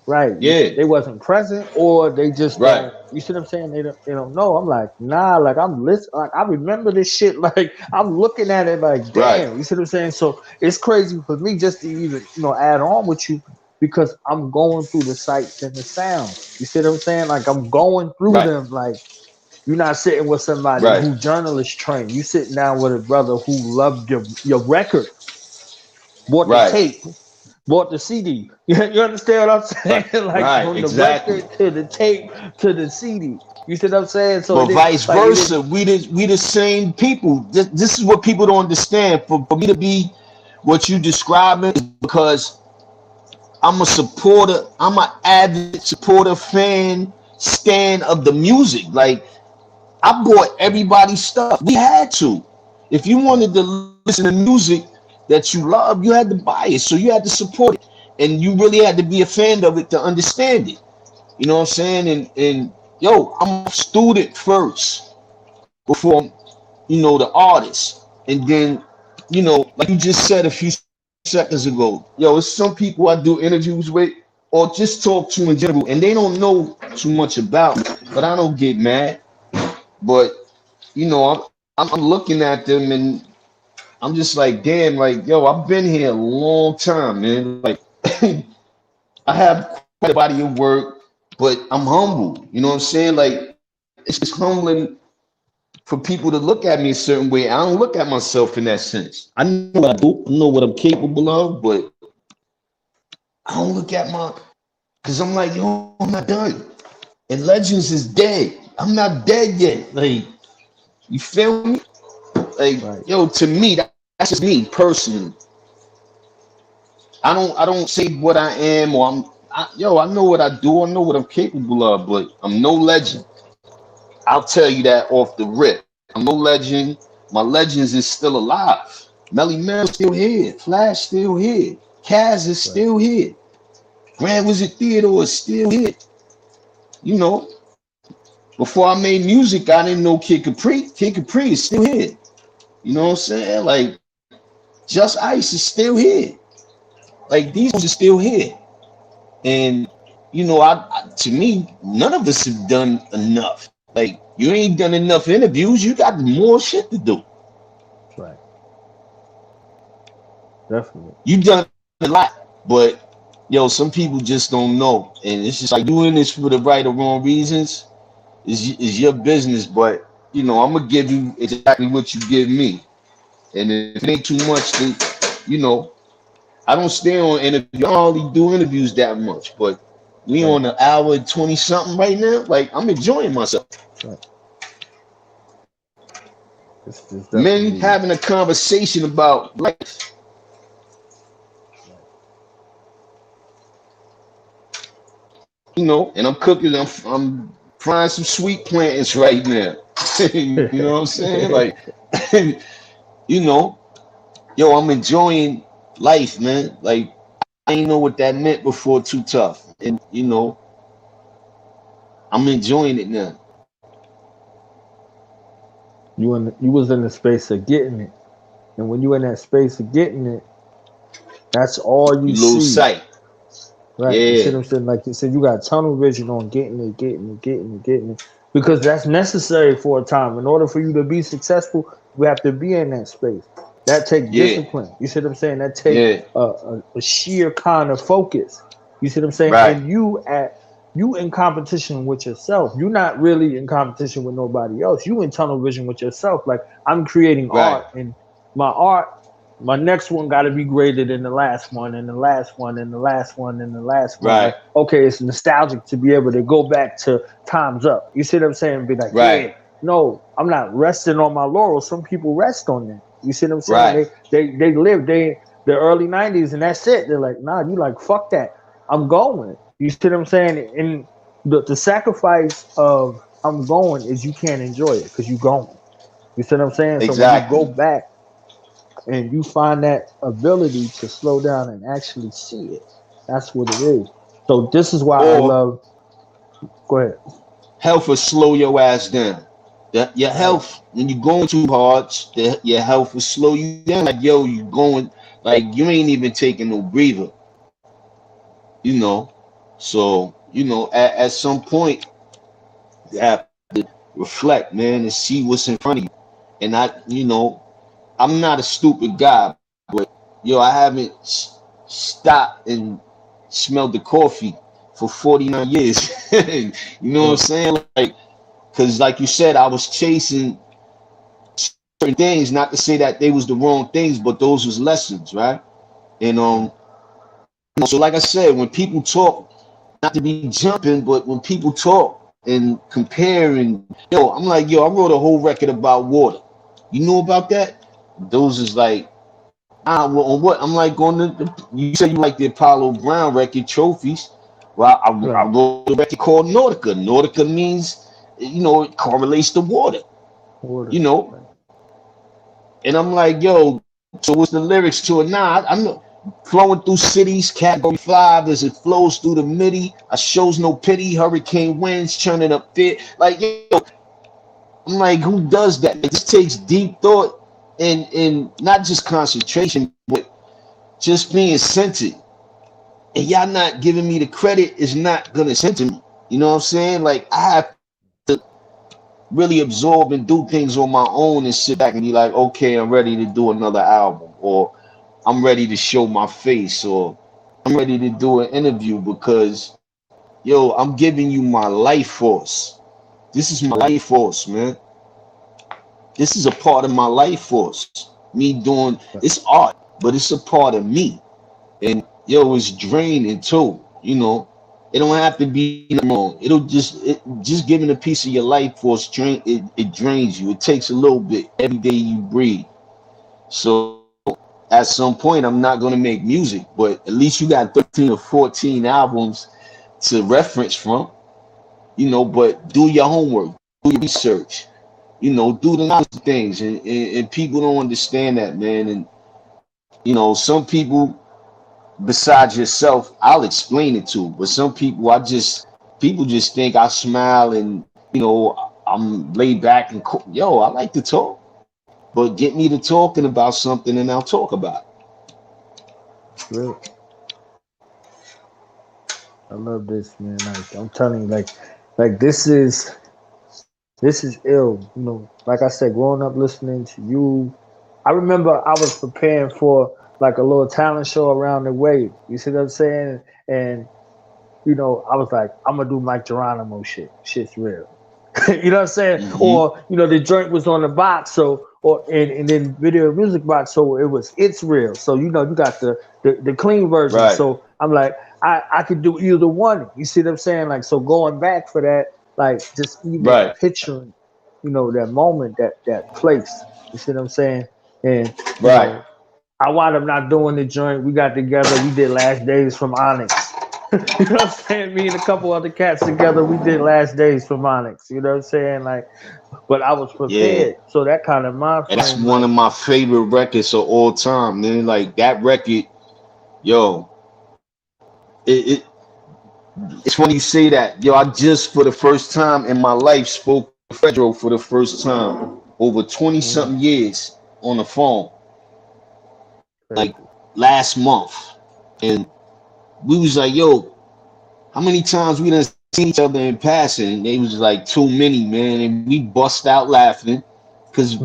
[SPEAKER 3] Right.
[SPEAKER 4] Yeah.
[SPEAKER 3] They wasn't present, or they just don't, you see what I'm saying? They don't know. I'm like, nah, like I'm listening, like I remember this shit, like I'm looking at it like, damn, you see what I'm saying? So it's crazy for me just to even, add on with you, because I'm going through the sights and the sounds. You see what I'm saying? Like I'm going through them. Like you're not sitting with somebody who journalist trained. You sitting down with a brother who loved your record, bought the tape, bought the CD. You understand what I'm saying? Like from the record to the tape to the CD. You see what I'm saying? So
[SPEAKER 4] but vice versa, we the same people. This is what people don't understand. For me to be what you describing is because I'm a supporter. I'm an avid supporter, fan, stan of the music. Like I bought everybody's stuff. We had to. If you wanted to listen to music that you love, you had to buy it. So you had to support it. And you really had to be a fan of it to understand it. You know what I'm saying? And yo, I'm a student first before, the artist. And then you know, like you just said a few seconds ago, yo, it's some people I do interviews with or just talk to in general, and they don't know too much about me, but I don't get mad. But you know, I'm looking at them and I'm just like, damn, like, yo, I've been here a long time, man. Like, I have quite a body of work, but I'm humble. You know what I'm saying? Like, it's humbling for people to look at me a certain way. I don't look at myself in that sense. I know what I do, I know what I'm capable of, but I don't look at because I'm like, yo, I'm not done. And Legends is dead. I'm not dead yet. Like, you feel me? Like,
[SPEAKER 3] Right.
[SPEAKER 4] yo, to me, that's just me personally. I don't say what I am or I know what I do. I know what I'm capable of, but I'm no legend. I'll tell you that off the rip. I'm no legend. My legends is still alive. Melly Mel still here. Flash still here. Kaz is still here. Grand Wizard Theodore is still here. You know, before I made music, I didn't know Kid Capri. Kid Capri is still here. You know what I'm saying? Like, Just Ice is still here. Like, these ones are still here. And, you know, to me, none of us have done enough. Like, you ain't done enough interviews. You got more shit to do.
[SPEAKER 3] Right. Definitely.
[SPEAKER 4] You done a lot, but yo, some people just don't know. And it's just like doing this for the right or wrong reasons is your business. But, you know, I'm going to give you exactly what you give me. And if it ain't too much, to, you know, I don't stay on interviews. I don't only do interviews that much, but we on an hour and 20 something right now. Like, I'm enjoying myself.
[SPEAKER 3] Right. It's
[SPEAKER 4] Men having a conversation about life. You know, and I'm cooking. I'm frying some sweet plantains right now. You know what I'm saying? Like, you know, yo, I'm enjoying life, man. Like, I ain't know what that meant before Too Tough, and you know, I'm enjoying it now.
[SPEAKER 3] You was in the space of getting it, and when you in that space of getting it, that's all you
[SPEAKER 4] lose
[SPEAKER 3] see.
[SPEAKER 4] sight.
[SPEAKER 3] Right.
[SPEAKER 4] Yeah.
[SPEAKER 3] You see what I'm saying? Like you said, you got tunnel vision on getting it. Because that's necessary for a time. In order for you to be successful, you have to be in that space. That takes discipline. You see what I'm saying? That takes a sheer kind of focus. You see what I'm saying?
[SPEAKER 4] Right.
[SPEAKER 3] And you in competition with yourself. You're not really in competition with nobody else. You in tunnel vision with yourself. Like, I'm creating art, and my next one got to be greater than the last one, and the last one, and the last one, and the last one.
[SPEAKER 4] Right.
[SPEAKER 3] Like, okay, it's nostalgic to be able to go back to times up. You see what I'm saying? Be like, yeah, no, I'm not resting on my laurels. Some people rest on that. You see what I'm saying?
[SPEAKER 4] Right.
[SPEAKER 3] They live the early 90s, and that's it. They're like, nah, you like, fuck that. I'm going. You see what I'm saying? And the sacrifice of I'm going is you can't enjoy it because you going. You see what I'm saying?
[SPEAKER 4] Exactly.
[SPEAKER 3] So when you go back and you find that ability to slow down and actually see it, that's what it is. So this is why I love. Go ahead.
[SPEAKER 4] Health will slow your ass down. Your health, when you're going too hard, your health will slow you down. Like, yo, you going, like, you ain't even taking no breather. You know, so, you know, at some point, you have to reflect, man, and see what's in front of you. And you know, I'm not a stupid guy, but, yo, I haven't stopped and smelled the coffee for 49 years. You know what I'm saying? Like, because like you said, I was chasing certain things, not to say that they was the wrong things, but those was lessons, right? And so like I said, when people talk, not to be jumping, but when people talk and compare, and yo, I'm like, yo, I wrote a whole record about water. You know about that? Those is like, well, on what? I'm like, you said you like the Apollo Brown record, Trophies. Well, I wrote a record called Nautica. Nautica means, you know, it correlates to water. You know? And I'm like, yo, so what's the lyrics to it now? I'm flowing through cities, category 5 as it flows through the MIDI. I shows no pity, hurricane winds churning up fit. Like, yo, I'm like, who does that? It just takes deep thought and not just concentration, but just being centered. And y'all not giving me the credit is not gonna center me. You know what I'm saying? Like I have to really absorb and do things on my own and sit back and be like, okay, I'm ready to do another album, or I'm ready to show my face, or I'm ready to do an interview because yo, I'm giving you my life force. This is my life force, man. This is a part of my life force. Me doing it's art, but it's a part of me. And yo, it's draining too. You know, it don't have to be wrong. It'll just giving a piece of your life force drain it drains you. It takes a little bit every day you breathe. So at some point I'm not gonna make music, but at least you got 13 or 14 albums to reference from, you know, but do your homework, do your research, you know, do the nice things. And people don't understand that, man. And, you know, some people, besides yourself, I'll explain it to, but some people, people just think I smile and, you know, I'm laid back and cool. Yo, I like to talk, but get me to talking about something and I'll talk about it.
[SPEAKER 2] Really?
[SPEAKER 3] I love this, man. Like I'm telling you, like this is ill. You know, like I said, growing up listening to you, I remember I was preparing for like a little talent show around the way. You see what I'm saying? And you know, I was like, I'm gonna do Mike Geronimo shit. Shit's real. You know what I'm saying? Mm-hmm. Or you know, the joint was on the box, so and then video music box, so it's real. So you know, you got the clean version. Right. So I'm like, I could do either one. You see what I'm saying? Like, so going back for that, like just even picturing, you know, that moment, that place. You see what I'm saying? And you know, I wound up not doing the joint. We got together. We did Last Days from Onyx. You know what I'm saying? Me and a couple other cats together, we did Last Days from Onyx. You know what I'm saying? Like, but I was prepared. Yeah. So that kind of mind frame.
[SPEAKER 4] That's one of my favorite records of all time, man. Like that record, yo. It's funny you say that. Yo, I just for the first time in my life spoke to Fedro for the first time over 20 something years on the phone. Like last month. And we was like, yo, how many times we done seen each other in passing? And they was like too many, man. And we bust out laughing. Cause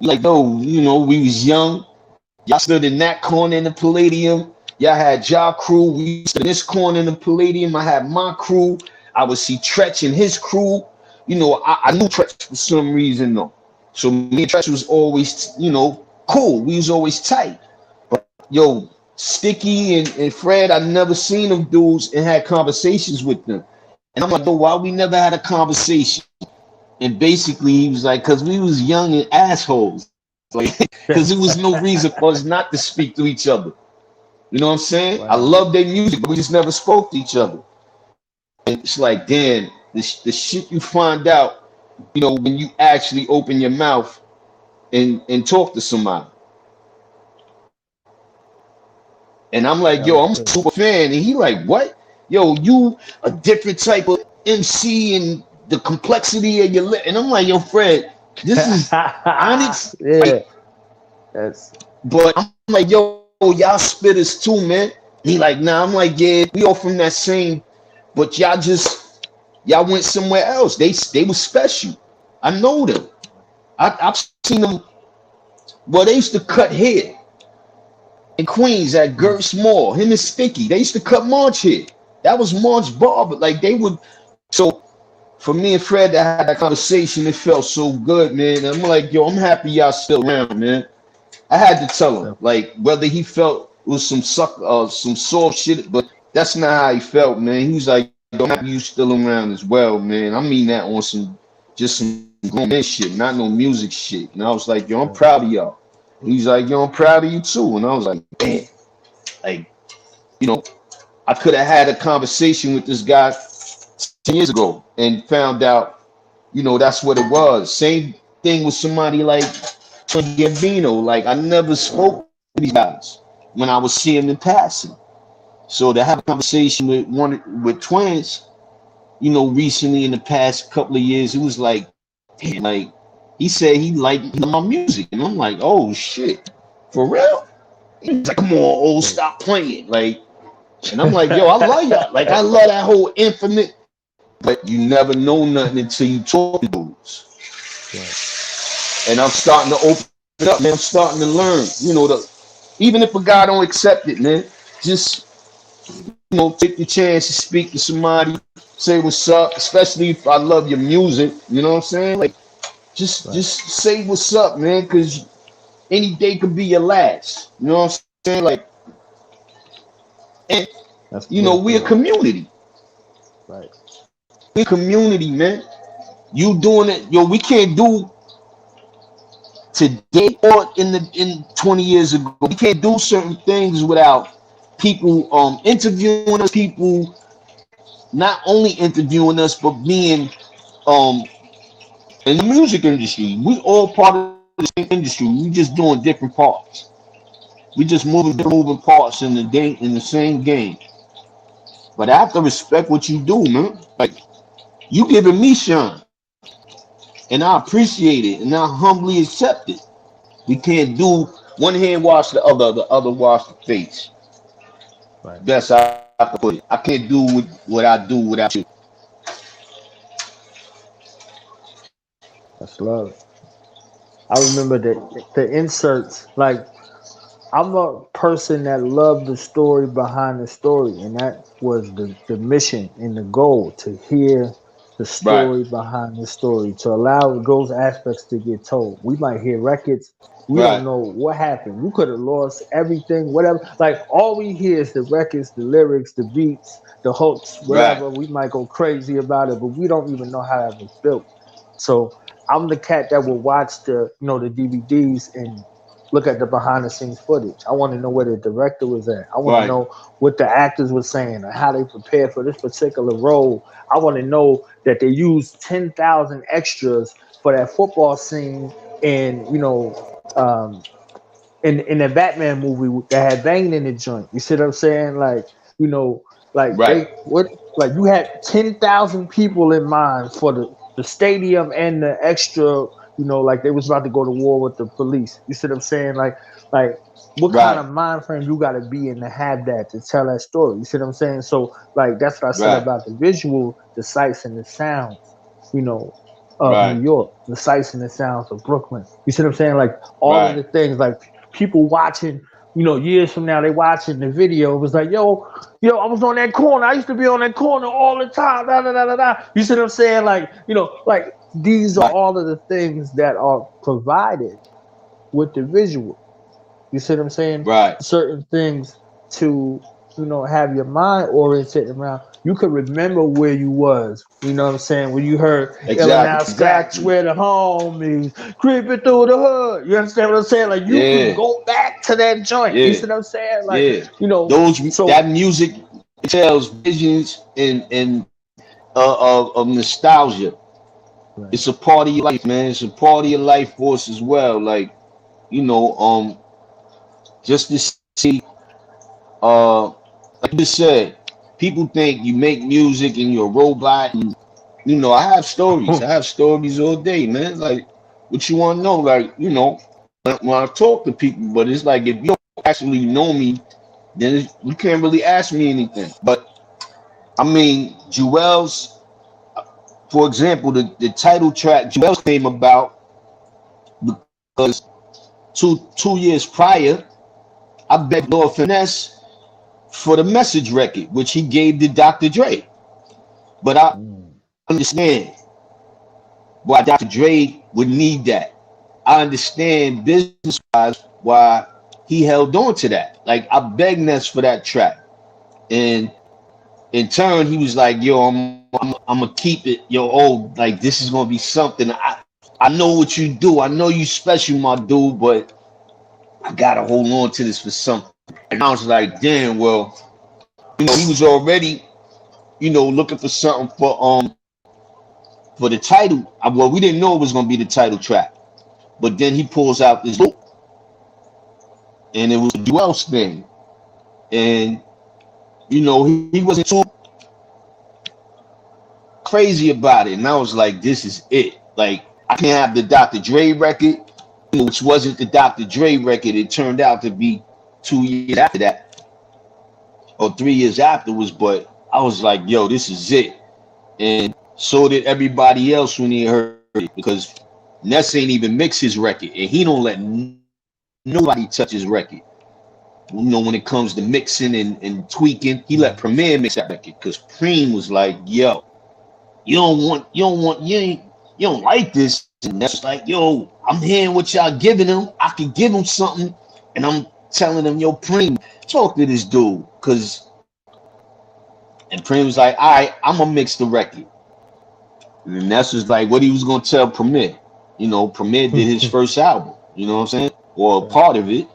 [SPEAKER 4] like, yo, you know, we was young. Y'all stood in that corner in the Palladium. Y'all had y'all crew. We stood in this corner in the Palladium. I had my crew. I would see Tretch and his crew. You know, I knew Tretch for some reason though. So me and Tretch was always, you know, cool. We was always tight. But yo, Sticky and Fred, I never seen them dudes and had conversations with them. And I'm like, yo, why we never had a conversation? And basically he was like, cause we was young and assholes. Like, cause there was no reason for us not to speak to each other. You know what I'm saying? Wow. I love their music, but we just never spoke to each other. And it's like, damn, the shit you find out, you know, when you actually open your mouth and talk to somebody. And I'm like, yo, I'm a super fan. And he like, what? Yo, you a different type of MC and the complexity of your lip. And I'm like, yo, Fred, this is Onyx.
[SPEAKER 2] Yeah.
[SPEAKER 4] Like,
[SPEAKER 2] that's.
[SPEAKER 4] But I'm like, yo, y'all spitters too, man. He like, nah. I'm like, yeah, we all from that same, but y'all went somewhere else. They was special. I know them. I've seen them. Well, they used to cut hair in Queens at Gert's Mall. Him and Sticky, they used to cut March hair. That was March barber. Like they would. So for me and Fred to have that conversation, it felt so good, man. I'm like, yo, I'm happy y'all still around, man. I had to tell him, like, whether he felt it was some soft shit, but that's not how he felt, man. He was like, yo, I'm happy you still around as well, man. I mean that on some grown man shit, not no music shit. And I was like, yo, I'm proud of y'all. He's like, yo, I'm proud of you too. And I was like, man, like, you know, I could have had a conversation with this guy 10 years ago and found out, you know, that's what it was. Same thing with somebody like Gambino. Like, I never spoke to these guys when I was seeing them passing. So to have a conversation with Twins, you know, recently in the past couple of years, it was like, damn, like, he said he liked my music, and I'm like, oh shit, for real? He's like, come on, old, stop playing, like. And I'm like, yo, I love y'all. Like, I love that whole infinite, but you never know nothing until you talk to dudes. Right. And I'm starting to open it up, man. I'm starting to learn. You know, even if a guy don't accept it, man, just, you know, take the chance to speak to somebody, say what's up, especially if I love your music. You know what I'm saying? Like, just say what's up, man, because any day could be your last. You know what I'm saying? Like, and you know, we're a community.
[SPEAKER 3] Right.
[SPEAKER 4] We're a community, man. You doing it, yo, we can't do today or in 20 years ago. We can't do certain things without people interviewing us, people not only interviewing us, but being in the music industry. We all part of the same industry. We just doing different parts. We just moving parts in the same game. But I have to respect what you do, man. Like, you giving me shine, and I appreciate it, and I humbly accept it. We can't do one hand wash the other wash the face.
[SPEAKER 3] Right.
[SPEAKER 4] Best I can put it. I can't do what I do without you.
[SPEAKER 3] That's love. I remember the inserts, like, I'm a person that loved the story behind the story, and that was the mission and the goal, to hear the story behind the story, to allow those aspects to get told. We might hear records, we don't know what happened. You could have lost everything, whatever. Like, all we hear is the records, the lyrics, the beats, the hooks, whatever. We might go crazy about it, but we don't even know how that was built. So I'm the cat that will watch the DVDs and look at the behind the scenes footage. I want to know where the director was at. I want to know what the actors were saying and how they prepared for this particular role. I want to know that they used 10,000 extras for that football scene in, in the Batman movie that had Bane in the joint. You see what I'm saying? Like, you had 10,000 people in mind for the stadium and the extra. Like they was about to go to war with the police. You see what I'm saying? Like what kind of mind frame you got to be in to have that, to tell that story? You see what I'm saying? So, like, that's what I said about the visual, the sights and the sounds, of New York, the sights and the sounds of Brooklyn. You see what I'm saying? Like, all of the things, like, people watching, years from now, they watching the video. It was like, yo, I was on that corner. I used to be on that corner all the time. Da, da, da, da, da. You see what I'm saying? Like, these are all of the things that are provided with the visual. You see what I'm saying?
[SPEAKER 4] Right.
[SPEAKER 3] Certain things to, have your mind oriented around. You could remember where you was. You know what I'm saying? When you heard Illinois Scratch where the homies creeping through the hood. You understand what I'm saying? Like, you can go back to that joint. You see what I'm saying? Like,
[SPEAKER 4] that music tells visions and of nostalgia. Right. It's a part of your life, man. It's a part of your life force as well. Like, just to see, like you just said, people think you make music and you're a robot. And, I have stories. I have stories all day, man. Like, what you want to know? Like, when I talk to people, but it's like, if you don't actually know me, then you can't really ask me anything. But, I mean, Jewelz, for example, the title track Jewelz came about because two years prior, I begged Lord Finesse for the Message record, which he gave to Dr. Dre. But I understand why Dr. Dre would need that. I understand business-wise why he held on to that. Like, I begged Ness for that track. And in turn, he was like, yo, I'm gonna keep it, like, this is gonna be something. I know what you do. I know you special, my dude, but I gotta hold on to this for something. And I was like, damn, well, he was already, looking for something for the title. Well, we didn't know it was gonna be the title track. But then he pulls out this loop. And it was a Jewelz thing. And he wasn't too crazy about it, and I was like, this is it. Like, I can't have the Dr. Dre record, which wasn't the Dr. Dre record. It turned out to be 2 years after that, or 3 years afterwards. But I was like, yo, this is it. And so did everybody else when they heard it, because Ness ain't even mix his record, and he don't let nobody touch his record. When it comes to mixing and tweaking, he let Premier mix that record, because Preem was like, yo, you don't like this. And that's like, yo, I'm hearing what y'all giving him. I can give him something. And I'm telling him, yo, Preem, talk to this dude. And Preem was like, all right, I'm going to mix the record. And that's just like what he was going to tell Premier. Premier did his first album, you know what I'm saying? Or a part of it.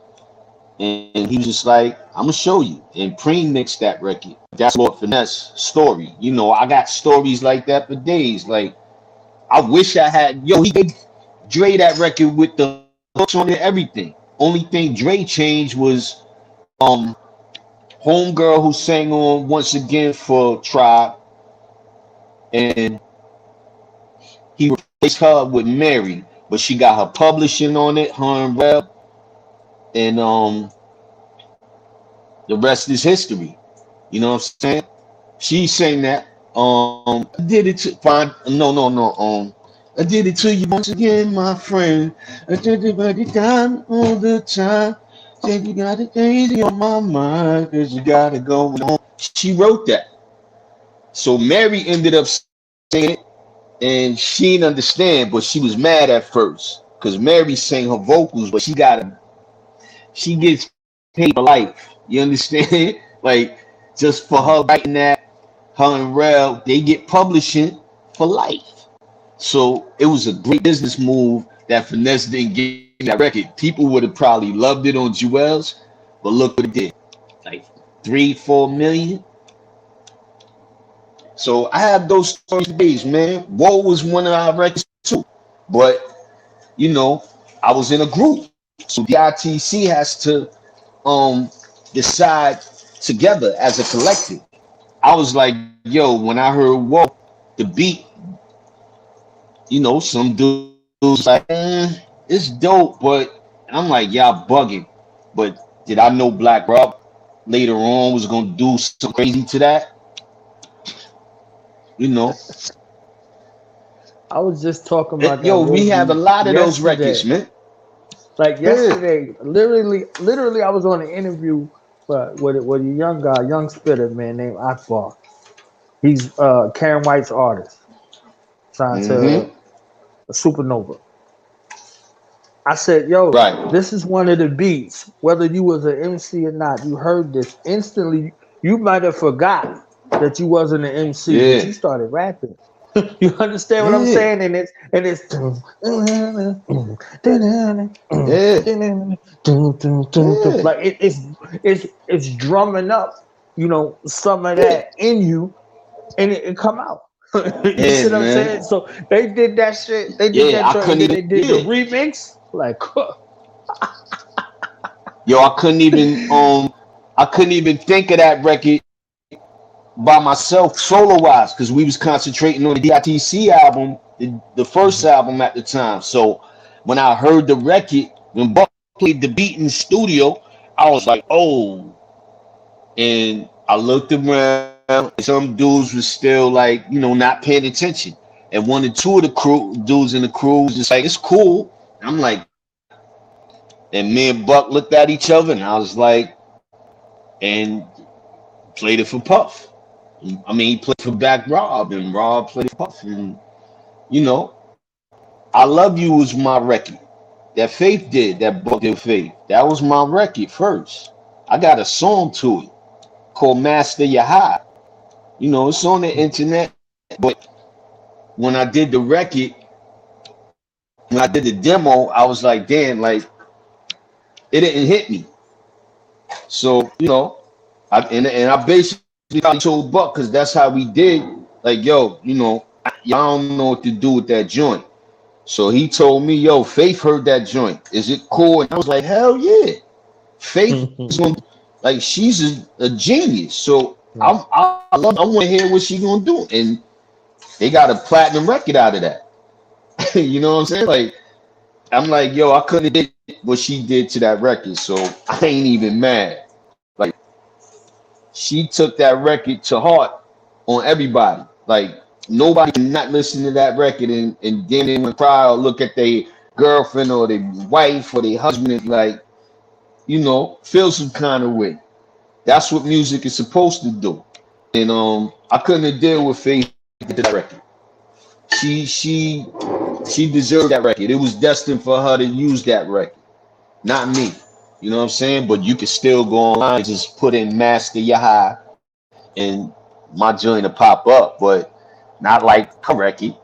[SPEAKER 4] And he was just like, I'm going to show you. And Preem mixed that record. That's Lord Finesse story. I got stories like that for days. Like, I wish I had, he gave Dre that record with the hooks on it, everything. Only thing Dre changed was Homegirl, who sang on Once Again for Tribe. And he replaced her with Mary, but she got her publishing on it, her and Reb. And the rest is history. You know what I'm saying? She sang that. I did it to find no. I did it to you once again, my friend. I did it by the time all the time. Said you got it crazy on my mind, cause you gotta go on. She wrote that. So Mary ended up saying it, and she didn't understand, but she was mad at first, cause Mary sang her vocals, but she gets paid for life. You understand? Like, just for her writing that, her and Rel, they get publishing for life. So it was a great business move that Finesse didn't get that record. People would have probably loved it on Jewelz, but look what it did. Like 3-4 million. So I have those stories days, man. Woe was one of our records too. But I was in a group. So D.I.T.C has to decide together as a collective. I was like, yo, when I heard Woe, the beat, some dudes like, it's dope, but I'm like, y'all bugging. But did I know Black Rob later on was gonna do something crazy to that?
[SPEAKER 2] I was just talking about
[SPEAKER 4] yo, we have a lot of those records, man.
[SPEAKER 2] Like yesterday, literally, I was on an interview with a young guy, young spitter man named Akbar. He's Karen White's artist, signed to a Supernova. I said, yo, This is one of the beats. Whether you was an MC or not, you heard this instantly. You might have forgot that you wasn't an MC, but you started rapping. You understand what I'm saying? And it's like it's drumming up, some of that in you, and it come out. You see what I'm saying? So they did that shit. They did that. They did the remix. Like,
[SPEAKER 4] yo, I couldn't even think of that record by myself solo wise, because we was concentrating on the D.I.T.C album, the first album at the time. So when I heard the record, when Buck played the beat in the studio, I was like, oh. And I looked around, and some dudes was still like, not paying attention. And 1 or 2 of the dudes in the crew was just like, it's cool. I'm like, and me and Buck looked at each other, and I was like, and played it for Puff. I mean, he played for Black Rob, and Rob played for Puff. And, I Love You was my record. That Faith did, that Buck did Faith. That was my record first. I got a song to it called Master Your High. It's on the internet. But when I did the record, when I did the demo, I was like, damn, like, it didn't hit me. So, I basically told Buck, because that's how we did. Like, yo, y'all don't know what to do with that joint. So he told me, yo, Faith heard that joint. Is it cool? And I was like, hell yeah. Faith is like, she's a genius. So I want to hear what she's gonna do. And they got a platinum record out of that. You know what I'm saying? Like, I'm like, yo, I couldn't have did what she did to that record, so I ain't even mad. Like, she took that record to heart on everybody. Like, nobody can not listen to that record and then they would cry or look at their girlfriend or their wife or their husband and like, you know, feel some kind of way. That's what music is supposed to do. And I couldn't have dealt with Faith to that record. She deserved that record. It was destined for her to use that record, not me. You know what I'm saying? But you can still go online and just put in Master Yaha and my joint to pop up, but not like her record.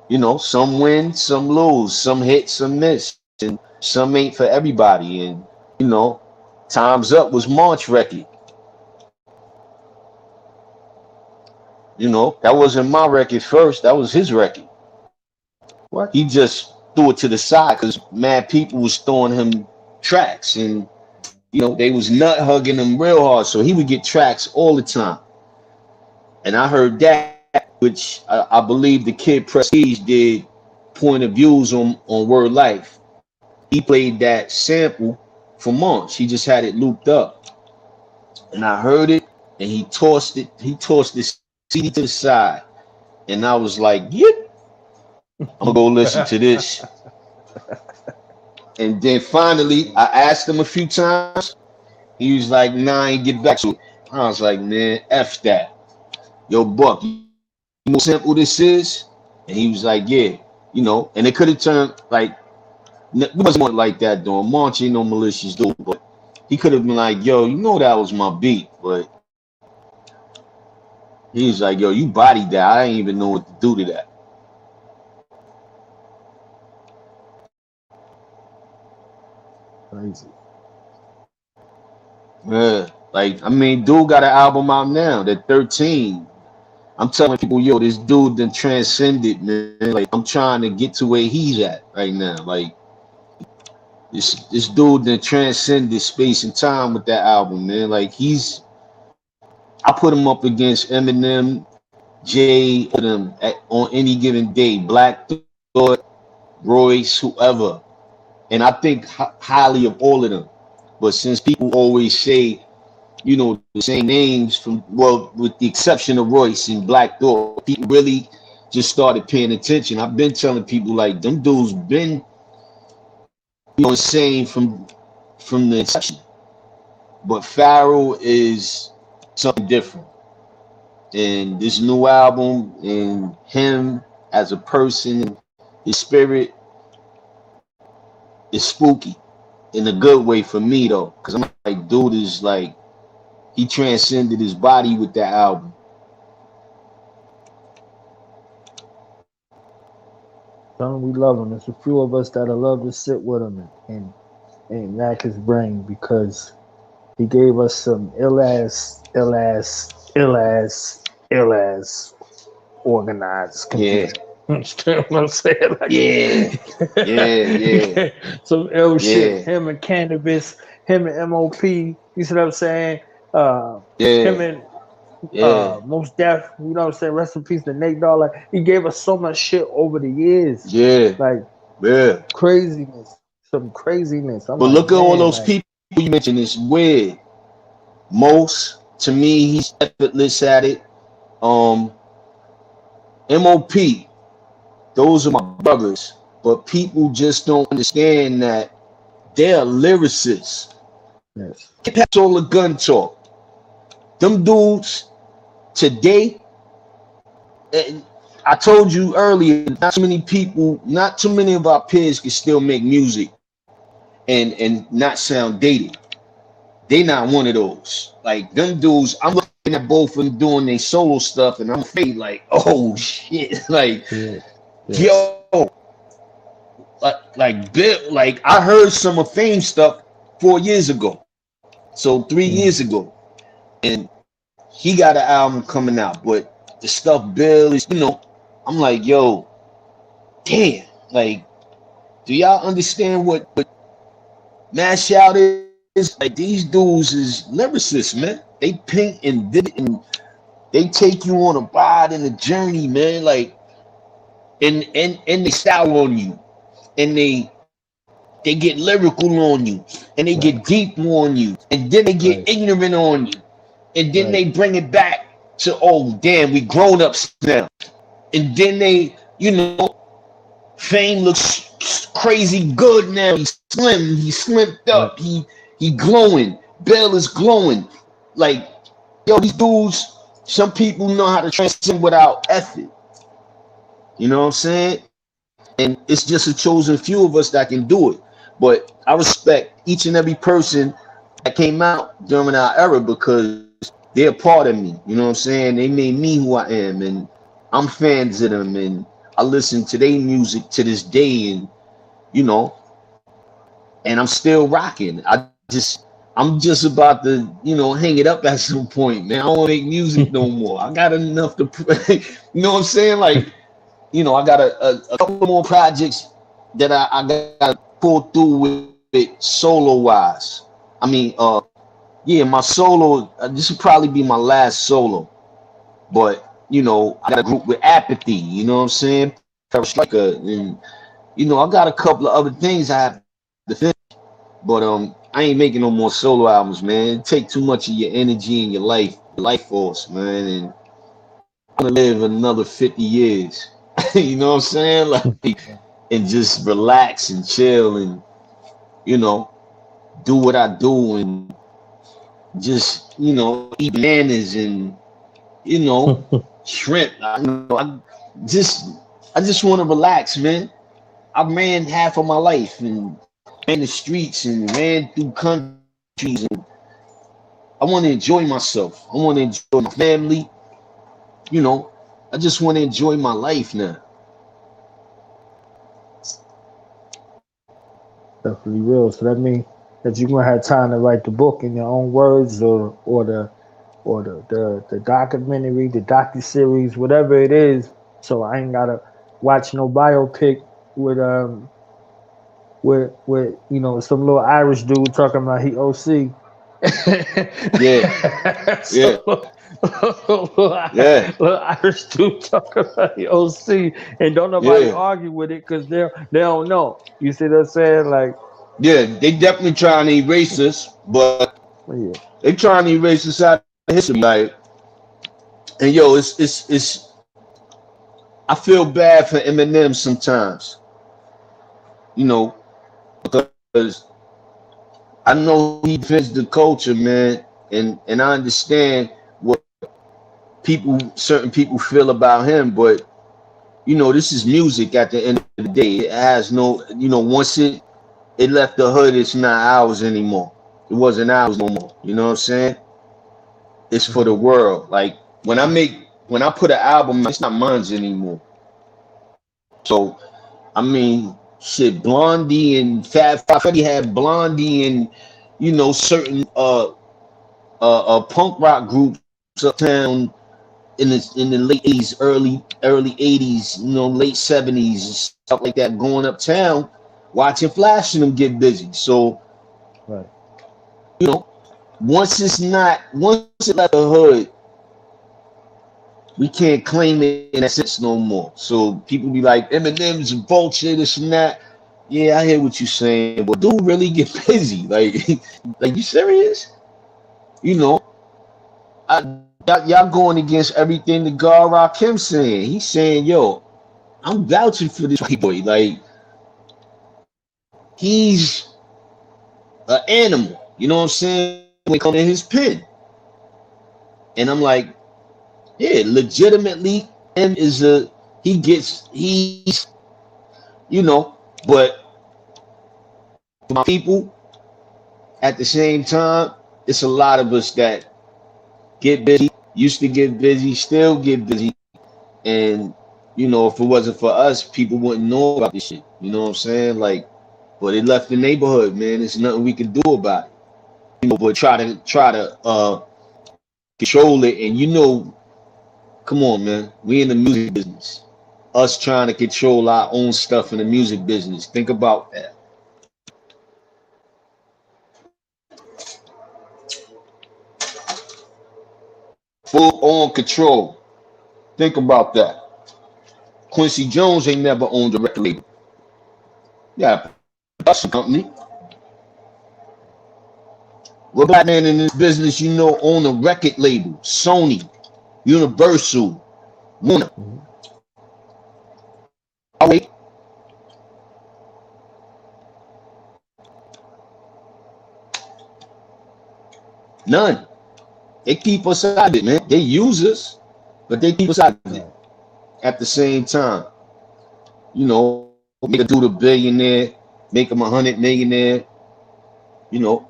[SPEAKER 4] You know, some win, some lose, some hit, some miss, and some ain't for everybody. And you know, Time's Up was March record. You know, that wasn't my record first. That was his record.
[SPEAKER 3] What?
[SPEAKER 4] He just threw it to the side because mad people was throwing him tracks, and you know they was nut hugging him real hard, so he would get tracks all the time. And I heard that, which I believe the kid Prestige did point of views on Word Life. He played that sample for months. He just had it looped up, and I heard it, and he tossed it. He tossed this CD to the side, and I was like, "Yep, I'm gonna go listen to this." And then finally, I asked him a few times. He was like, "Nah, I ain't get back to it." I was like, "Man, F that. Yo, Buck, you know how simple this is?" And he was like, "Yeah, you know." And it could have turned like, it wasn't like that though. March ain't no malicious dude, but he could have been like, "Yo, you know that was my beat," but he was like, "Yo, you bodied that. I didn't even know what to do to that."
[SPEAKER 3] Crazy.
[SPEAKER 4] Yeah, like I mean, dude got an album out now. That 13. I'm telling people, yo, this dude done transcended, man. Like I'm trying to get to where he's at right now. Like this dude done transcended space and time with that album, man. Like I put him up against Eminem, Jay, them on any given day, Black Thought, Royce, whoever. And I think highly of all of them. But since people always say, you know, the same names from, well, with the exception of Royce and Black Thought, people really just started paying attention. I've been telling people like them dudes been, you know, insane from the inception. But Pharaoh is something different. And this new album and him as a person, his spirit is spooky in a good way for me though. Cause I'm like, dude is like, he transcended his body with that album.
[SPEAKER 3] Tell him we love him. There's a few of us that'll love to sit with him and rack his brain because he gave us some ill-ass organized confusion.
[SPEAKER 4] Yeah.
[SPEAKER 3] Understand what I'm saying? Like,
[SPEAKER 4] yeah.
[SPEAKER 3] Some ill shit.
[SPEAKER 4] Yeah.
[SPEAKER 3] Him and Cannabis, him and MOP. You see what I'm saying?
[SPEAKER 4] Yeah.
[SPEAKER 3] Him and Most Def. You know what I'm saying? Rest in peace to Nate Dogg. Like he gave us so much shit over the years.
[SPEAKER 4] Yeah.
[SPEAKER 3] Like craziness. Some craziness.
[SPEAKER 4] But like, look at all those people you mentioned. It's weird. Most, to me, he's effortless at it. MOP, those are my brothers, but people just don't understand that they're lyricists.
[SPEAKER 3] Yes.
[SPEAKER 4] Get past all the gun talk. Them dudes today, and I told you earlier, not too many of our peers can still make music and not sound dated. They not one of those. Like them dudes, I'm looking at both of them doing their solo stuff, and I'm afraid like, oh shit, like yo, like Bill, like I heard some of Fame stuff 4 years ago, so 3 years ago, and he got an album coming out, but the stuff Bill is, you know, I'm like, yo, damn, like, do y'all understand what Mash Out is? Like these dudes is lyricists, man. They paint and did it, and they take you on a ride and a journey, man. Like and they style on you, and they get lyrical on you, and they get deep on you, and then they get ignorant on you, and then they bring it back to, oh damn, we grown ups now, and then they, Fame looks crazy good now. He's slim. He's slimped up. He glowing. Bell is glowing. Like, yo, these dudes, some people know how to transcend without effort. You know what I'm saying? And it's just a chosen few of us that can do it. But I respect each and every person that came out during our era because they're a part of me. You know what I'm saying? They made me who I am, and I'm fans of them, and I listen to their music to this day, and and I'm still rocking. I'm just about to, hang it up at some point, man. I don't want to make music no more. I got enough to, you know what I'm saying? Like, I got a couple more projects that I got to pull through with it solo wise. I mean, my solo, this will probably be my last solo, but I got a group with Apathy, you know what I'm saying? And I got a couple of other things I have to finish, but I ain't making no more solo albums, man. It take too much of your energy and your life force, man. And I'm gonna live another 50 years. You know what I'm saying? Like, and just relax and chill and do what I do and just eat bananas and shrimp. I just want to relax, man. I ran half of my life and ran the streets and ran through countries, and I want to enjoy myself. I want to enjoy my family. I just want to enjoy my life now.
[SPEAKER 3] Definitely real. So that means that you're gonna have time to write the book in your own words, or the documentary, the docu-series, whatever it is. So I ain't gotta watch no biopic with some little Irish dude talking about he OC. Little Irish dude talking about he OC, and don't nobody argue with it because they don't know. You see what I'm saying? Like,
[SPEAKER 4] they definitely trying to erase us, but they trying to erase us out of history. Like, and yo, it's I feel bad for Eminem sometimes, because I know he defends the culture, man, and I understand what certain people feel about him, but this is music at the end of the day. It has no, once it left the hood, it's not ours anymore. It wasn't ours no more. You know what I'm saying? It's for the world. Like, when I put an album, it's not mine anymore. So, I mean, shit, Blondie and Fat Freddy had Blondie and certain punk rock groups uptown in the late 80s, early 80s, late 70s and stuff like that, going uptown, watching Flash and them get busy. So, once it left the hood, we can't claim it in that sense no more. So people be like, Eminem's a vulture, this and that. Yeah, I hear what you're saying, but dude really get busy. Like, like, you serious? Y'all going against everything the God Rakim saying. He's saying, yo, I'm vouching for this white boy. Like, he's an animal. You know what I'm saying? When it comes in his pen. And I'm like, yeah, legitimately, him is he's but for my people, at the same time, it's a lot of us that get busy, used to get busy, still get busy. And, if it wasn't for us, people wouldn't know about this shit. You know what I'm saying? Like, but it left the neighborhood, man. There's nothing we can do about it. But try to control it. And come on, man. We in the music business. Us trying to control our own stuff in the music business. Think about that. Full on control. Think about that. Quincy Jones ain't never owned a record label. Yeah, production company. What black man in this business you know own a record label? Sony, Universal, Warner. Oh, wait. None. They keep us out of it, man. They use us, but they keep us out of it. At the same time, you know, make a dude a billionaire, make him 100 millionaire. You know,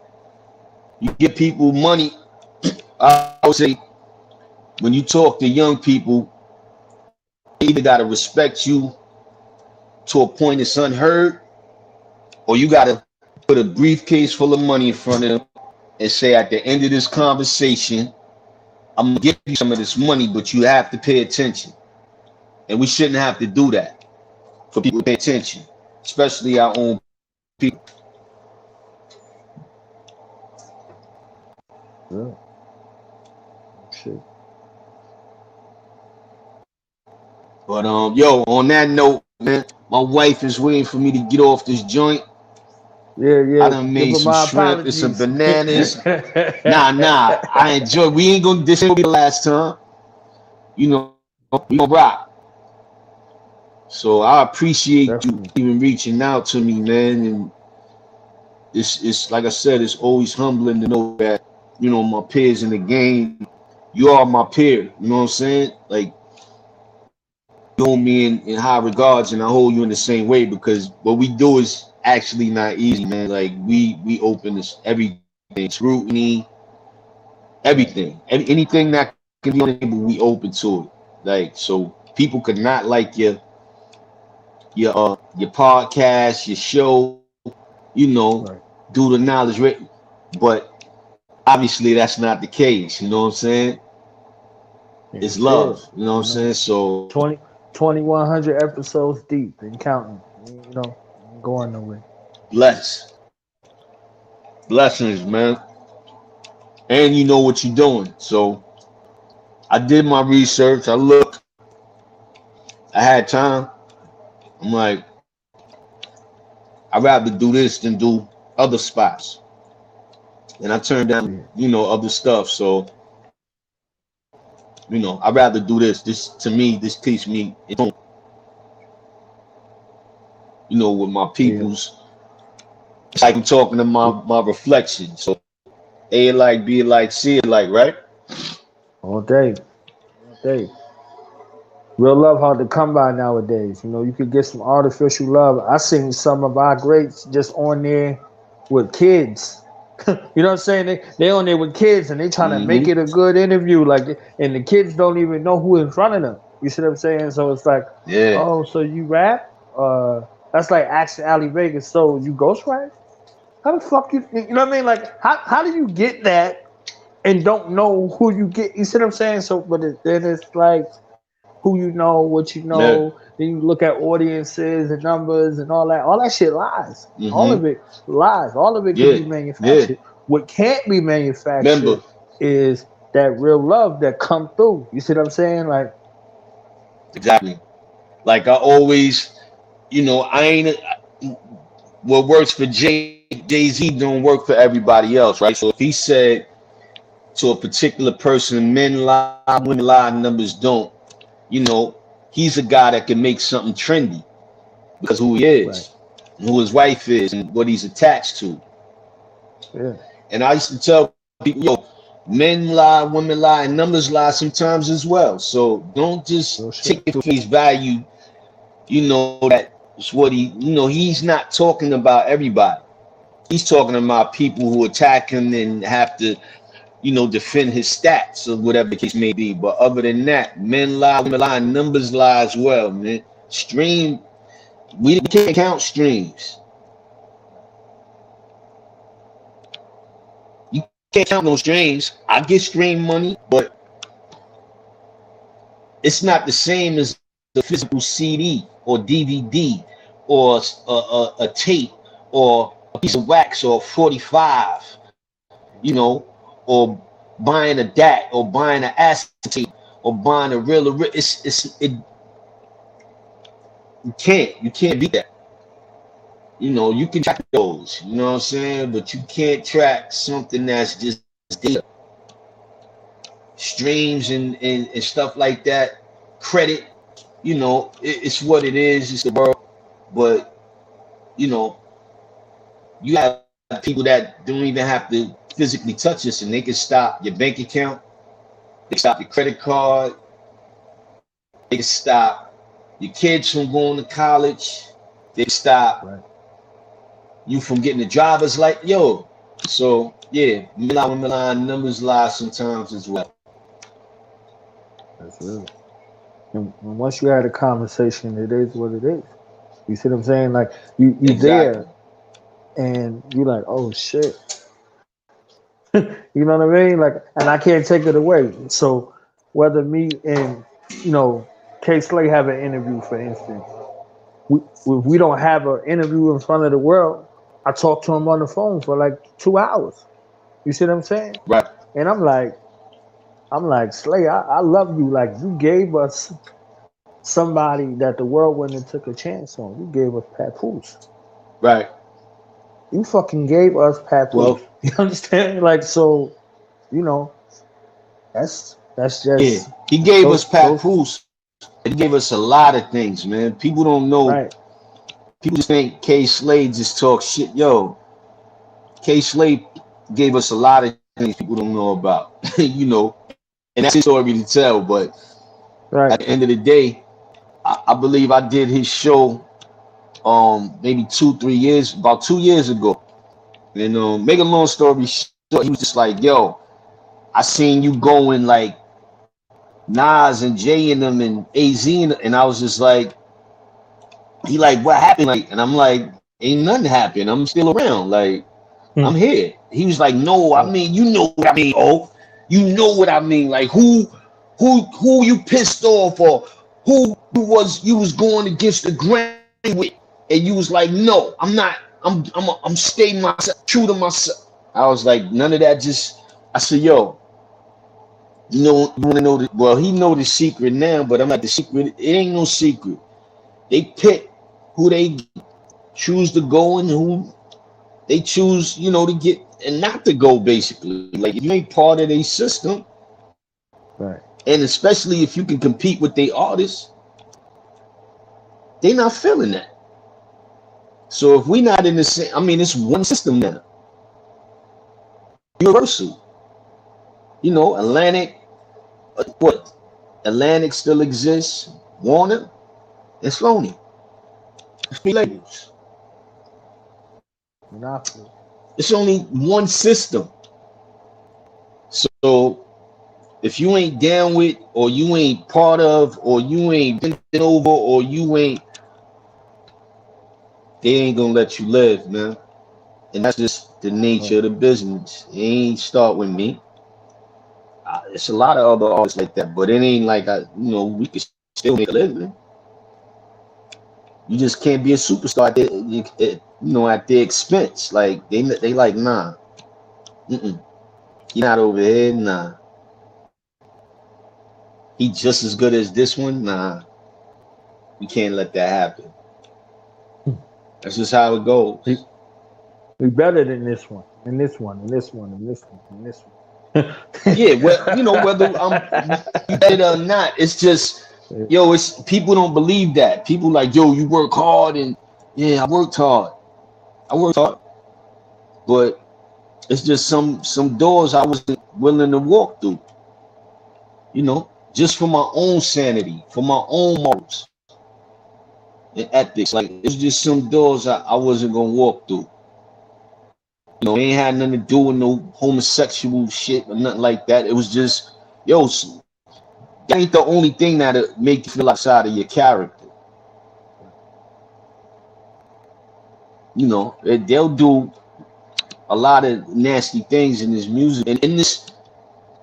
[SPEAKER 4] you give people money. I would say when you talk to young people, they either gotta respect you to a point that's unheard, or you gotta put a briefcase full of money in front of them and say, at the end of this conversation, I'm gonna give you some of this money, but you have to pay attention. And we shouldn't have to do that for people to pay attention, especially our own people.
[SPEAKER 3] Yeah. Shit.
[SPEAKER 4] But yo, on that note, man, my wife is waiting for me to get off this joint.
[SPEAKER 2] Yeah.
[SPEAKER 4] I done made some shrimp and some bananas. Nah. I enjoy. We ain't gonna this ain't be the last time. You know, we gonna rock. So I appreciate you even reaching out to me, man. And it's like I said, it's always humbling to know that, you know, my peers in the game, you are my peer. You know what I'm saying? Like, you hold me in high regards, and I hold you in the same way, because what we do is actually not easy, man. Like we open this everything, scrutiny, everything, anything that can be on the table, we open to it. Like, so people could not like your podcast, your show, you know, due to knowledge, but obviously that's not the case. You know what I'm saying? It's love. You know what I'm saying? So
[SPEAKER 2] 2,100 episodes deep and counting. You know, going nowhere.
[SPEAKER 4] Blessings, man. And you know what you're doing. So I did my research. I looked. I had time. I'm like, I'd rather do this than do other spots. And I turned down, you know, other stuff. So, you know, I'd rather do this. This, to me, this keeps me, you know, with my peoples. It's like I'm talking to my reflection. So, A it like, B it like, C it like, right?
[SPEAKER 2] All day. Real love hard to come by nowadays. You know, you could get some artificial love. I seen some of our greats just on there with kids. You know what I'm saying? They on there with kids, and they trying to make it a good interview. Like, and the kids don't even know who in front of them. You see what I'm saying? So it's like, oh, so you rap? That's like asking Ali Vegas. So you ghostwrite? How the fuck you know what I mean? Like, how do you get that and don't know who you get? You see what I'm saying? So, but then it's like, who you know, what you know. Then you look at audiences and numbers and all that. All that shit lies. All of it lies. All of it can be manufactured. What can't be manufactured is that real love that come through. You see what I'm saying? Like,
[SPEAKER 4] exactly. Like I always, you know, what works for Jay-Z don't work for everybody else, right? So if he said to a particular person, men lie, women lie, numbers don't, you know, he's a guy that can make something trendy because who he is, and who his wife is, and what he's attached to.
[SPEAKER 2] Yeah.
[SPEAKER 4] And I used to tell people, yo, men lie, women lie, and numbers lie sometimes as well. So don't just take it for face value. You know, that's what he's not talking about everybody. He's talking about people who attack him and have to, you know, defend his stats or whatever the case may be. But other than that, men lie, women lie, numbers lie as well, man. We can't count streams. You can't count no streams. I get stream money, but it's not the same as the physical CD or DVD or a tape or a piece of wax or 45, you know, or buying a DAT or buying an acetate or buying a real. It's You can't beat that. You know, you can track those, you know what I'm saying? But you can't track something that's just data. Streams and stuff like that, credit, you know, it's what it is, it's the world. But, you know, you have people that don't even have to physically touch us, and they can stop your bank account, they can stop your credit card, they can stop your kids from going to college, they can stop you from getting the driver's license. Yo, so yeah, Milan numbers lie sometimes as well.
[SPEAKER 2] That's real. And once you had a conversation, it is what it is. You see what I'm saying? Like you
[SPEAKER 4] Exactly.
[SPEAKER 2] there, and you're like, oh shit. You know what I mean? Like, and I can't take it away. So whether me and K Slay have an interview, for instance, we don't have an interview in front of the world. I talk to him on the phone for like 2 hours. You see what I'm saying?
[SPEAKER 4] Right.
[SPEAKER 2] And I'm like, Slay, I love you. Like, you gave us somebody that the world wouldn't have took a chance on. You gave us Papoose.
[SPEAKER 4] Right.
[SPEAKER 2] You fucking gave us Papoose. Well, you understand? Like, so, that's just.
[SPEAKER 4] Yeah, he gave us Papoose. He gave us a lot of things, man. People don't know.
[SPEAKER 2] Right.
[SPEAKER 4] People just think K Slay just talk shit. Yo, K Slay gave us a lot of things people don't know about. And that's his story to tell. But at the end of the day, I believe I did his show maybe 2-3 years, about 2 years ago. And make a long story short, he was just like, yo, I seen you going like Nas and Jay and them and AZ, and I was just like, he like, what happened? Like, and I'm like, ain't nothing happened. I'm still around. Like, I'm here. He was like, no, I mean, you know what I mean. Oh, you know what I mean. Like, who you pissed off, or who you was going against the grain with, and you was like, no, I'm not. I'm staying myself, true to myself. I was like, none of that. I said, yo, you want to know the, well, he know the secret now, but I'm like, the secret, it ain't no secret. They pick who they choose to go and who they choose, to get and not to go, basically. Like, if you ain't part of their system,
[SPEAKER 2] right? And
[SPEAKER 4] especially if you can compete with their artists, they not feeling that. So if we not in the same, I mean, it's one system now. Universal. Atlantic, what? Atlantic still exists. Warner and Sony. 3 labels.
[SPEAKER 2] Monopoly.
[SPEAKER 4] It's only one system. So if you ain't down with, or you ain't part of, or you ain't bent over, or you ain't, they ain't gonna let you live, man. And that's just the nature of the business. It ain't start with me. It's a lot of other artists like that, but it ain't like we can still make a living. You just can't be a superstar at their expense. Like they like, nah, you're not over here, nah. He just as good as this one, nah. We can't let that happen. That's just how it goes.
[SPEAKER 2] We better than this one, and this one, and this one, and this one, and this one.
[SPEAKER 4] Yeah, well, whether I'm better or not, it's just, yo, it's people don't believe that. People like, yo, you work hard, and yeah, I worked hard, but it's just some doors I wasn't willing to walk through. Just for my own sanity, for my own morals and ethics. Like, it's just some doors I wasn't gonna walk through. It ain't had nothing to do with no homosexual shit or nothing like that. It was just, yo, that ain't the only thing that'll make you feel outside of your character. They'll do a lot of nasty things in this music and in this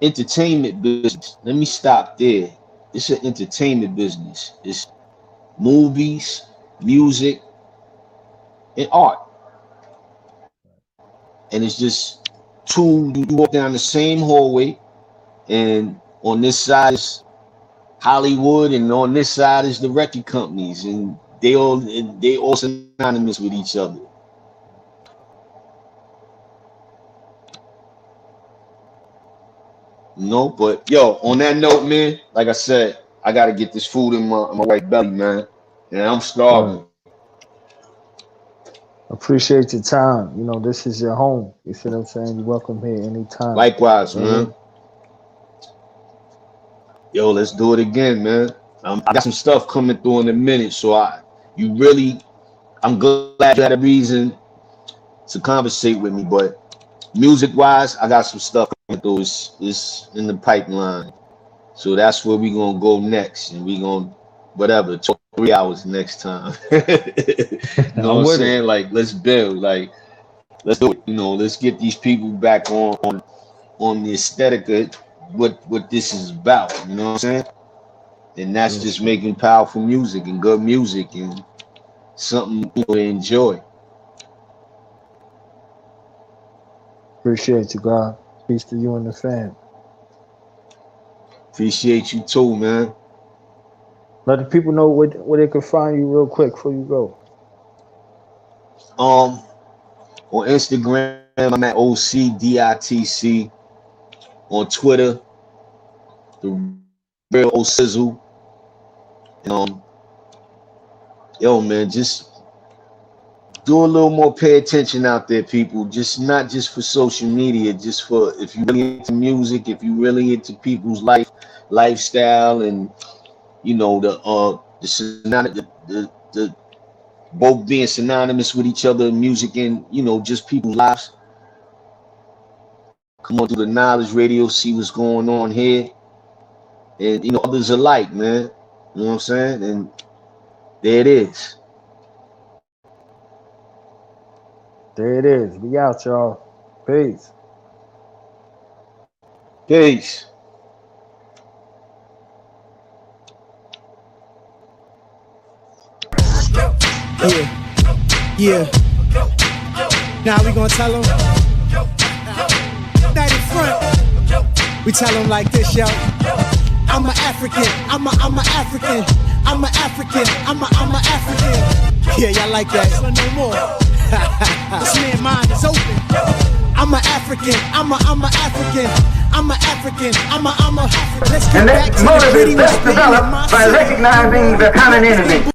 [SPEAKER 4] entertainment business. Let me stop there. It's an entertainment business. It's movies, music, and art. And it's just you walk down the same hallway, and on this side is Hollywood, and on this side is the record companies, and they all synonymous with each other. No, but yo, on that note, man, like I said, I gotta get this food in my right belly, man. And I'm starving.
[SPEAKER 3] Appreciate your time. You know, this is your home. You see what I'm saying? You're welcome here anytime.
[SPEAKER 4] Likewise, man. Yo, let's do it again, man. I got some stuff coming through in a minute, so I'm glad you had a reason to conversate with me, but music-wise, I got some stuff coming through. It's in the pipeline. So that's where we gonna go next. And we gonna, whatever, talk 3 hours next time. You know what I'm saying? Like, let's build. Like, let's do it. You know, let's get these people back on the aesthetic of what this is about. You know what I'm saying? And that's just making powerful music and good music and something people enjoy.
[SPEAKER 3] Appreciate you, God. Peace to you and the fam.
[SPEAKER 4] Appreciate you too, man.
[SPEAKER 3] Let the people know where they can find you real quick before you go.
[SPEAKER 4] On Instagram, I'm at OC D.I.T.C. On Twitter, the real O Sizzle. Yo, man, just do a little more pay attention out there, people. Just not just for social media, just for if you really into music, if you really into people's lifestyle, and you know the both being synonymous with each other, music and you know just people's lives. Come on to the Knowledge Radio, see what's going on here, and you know others alike, man. You know what I'm saying? And there it is.
[SPEAKER 3] There it is. We out, y'all. Peace.
[SPEAKER 4] Peace.
[SPEAKER 5] Yeah. Now we gonna tell them. Night in front. We tell them like this, yo. I'm an African. I'm a African. I'm an African. I'm a African. Yeah, y'all like that? So no more. This man's mind is open. I'm an African. I'm a African. I'm an African. I'm a. Let's get back to the video.
[SPEAKER 6] Motive is best developed by recognizing the common enemy.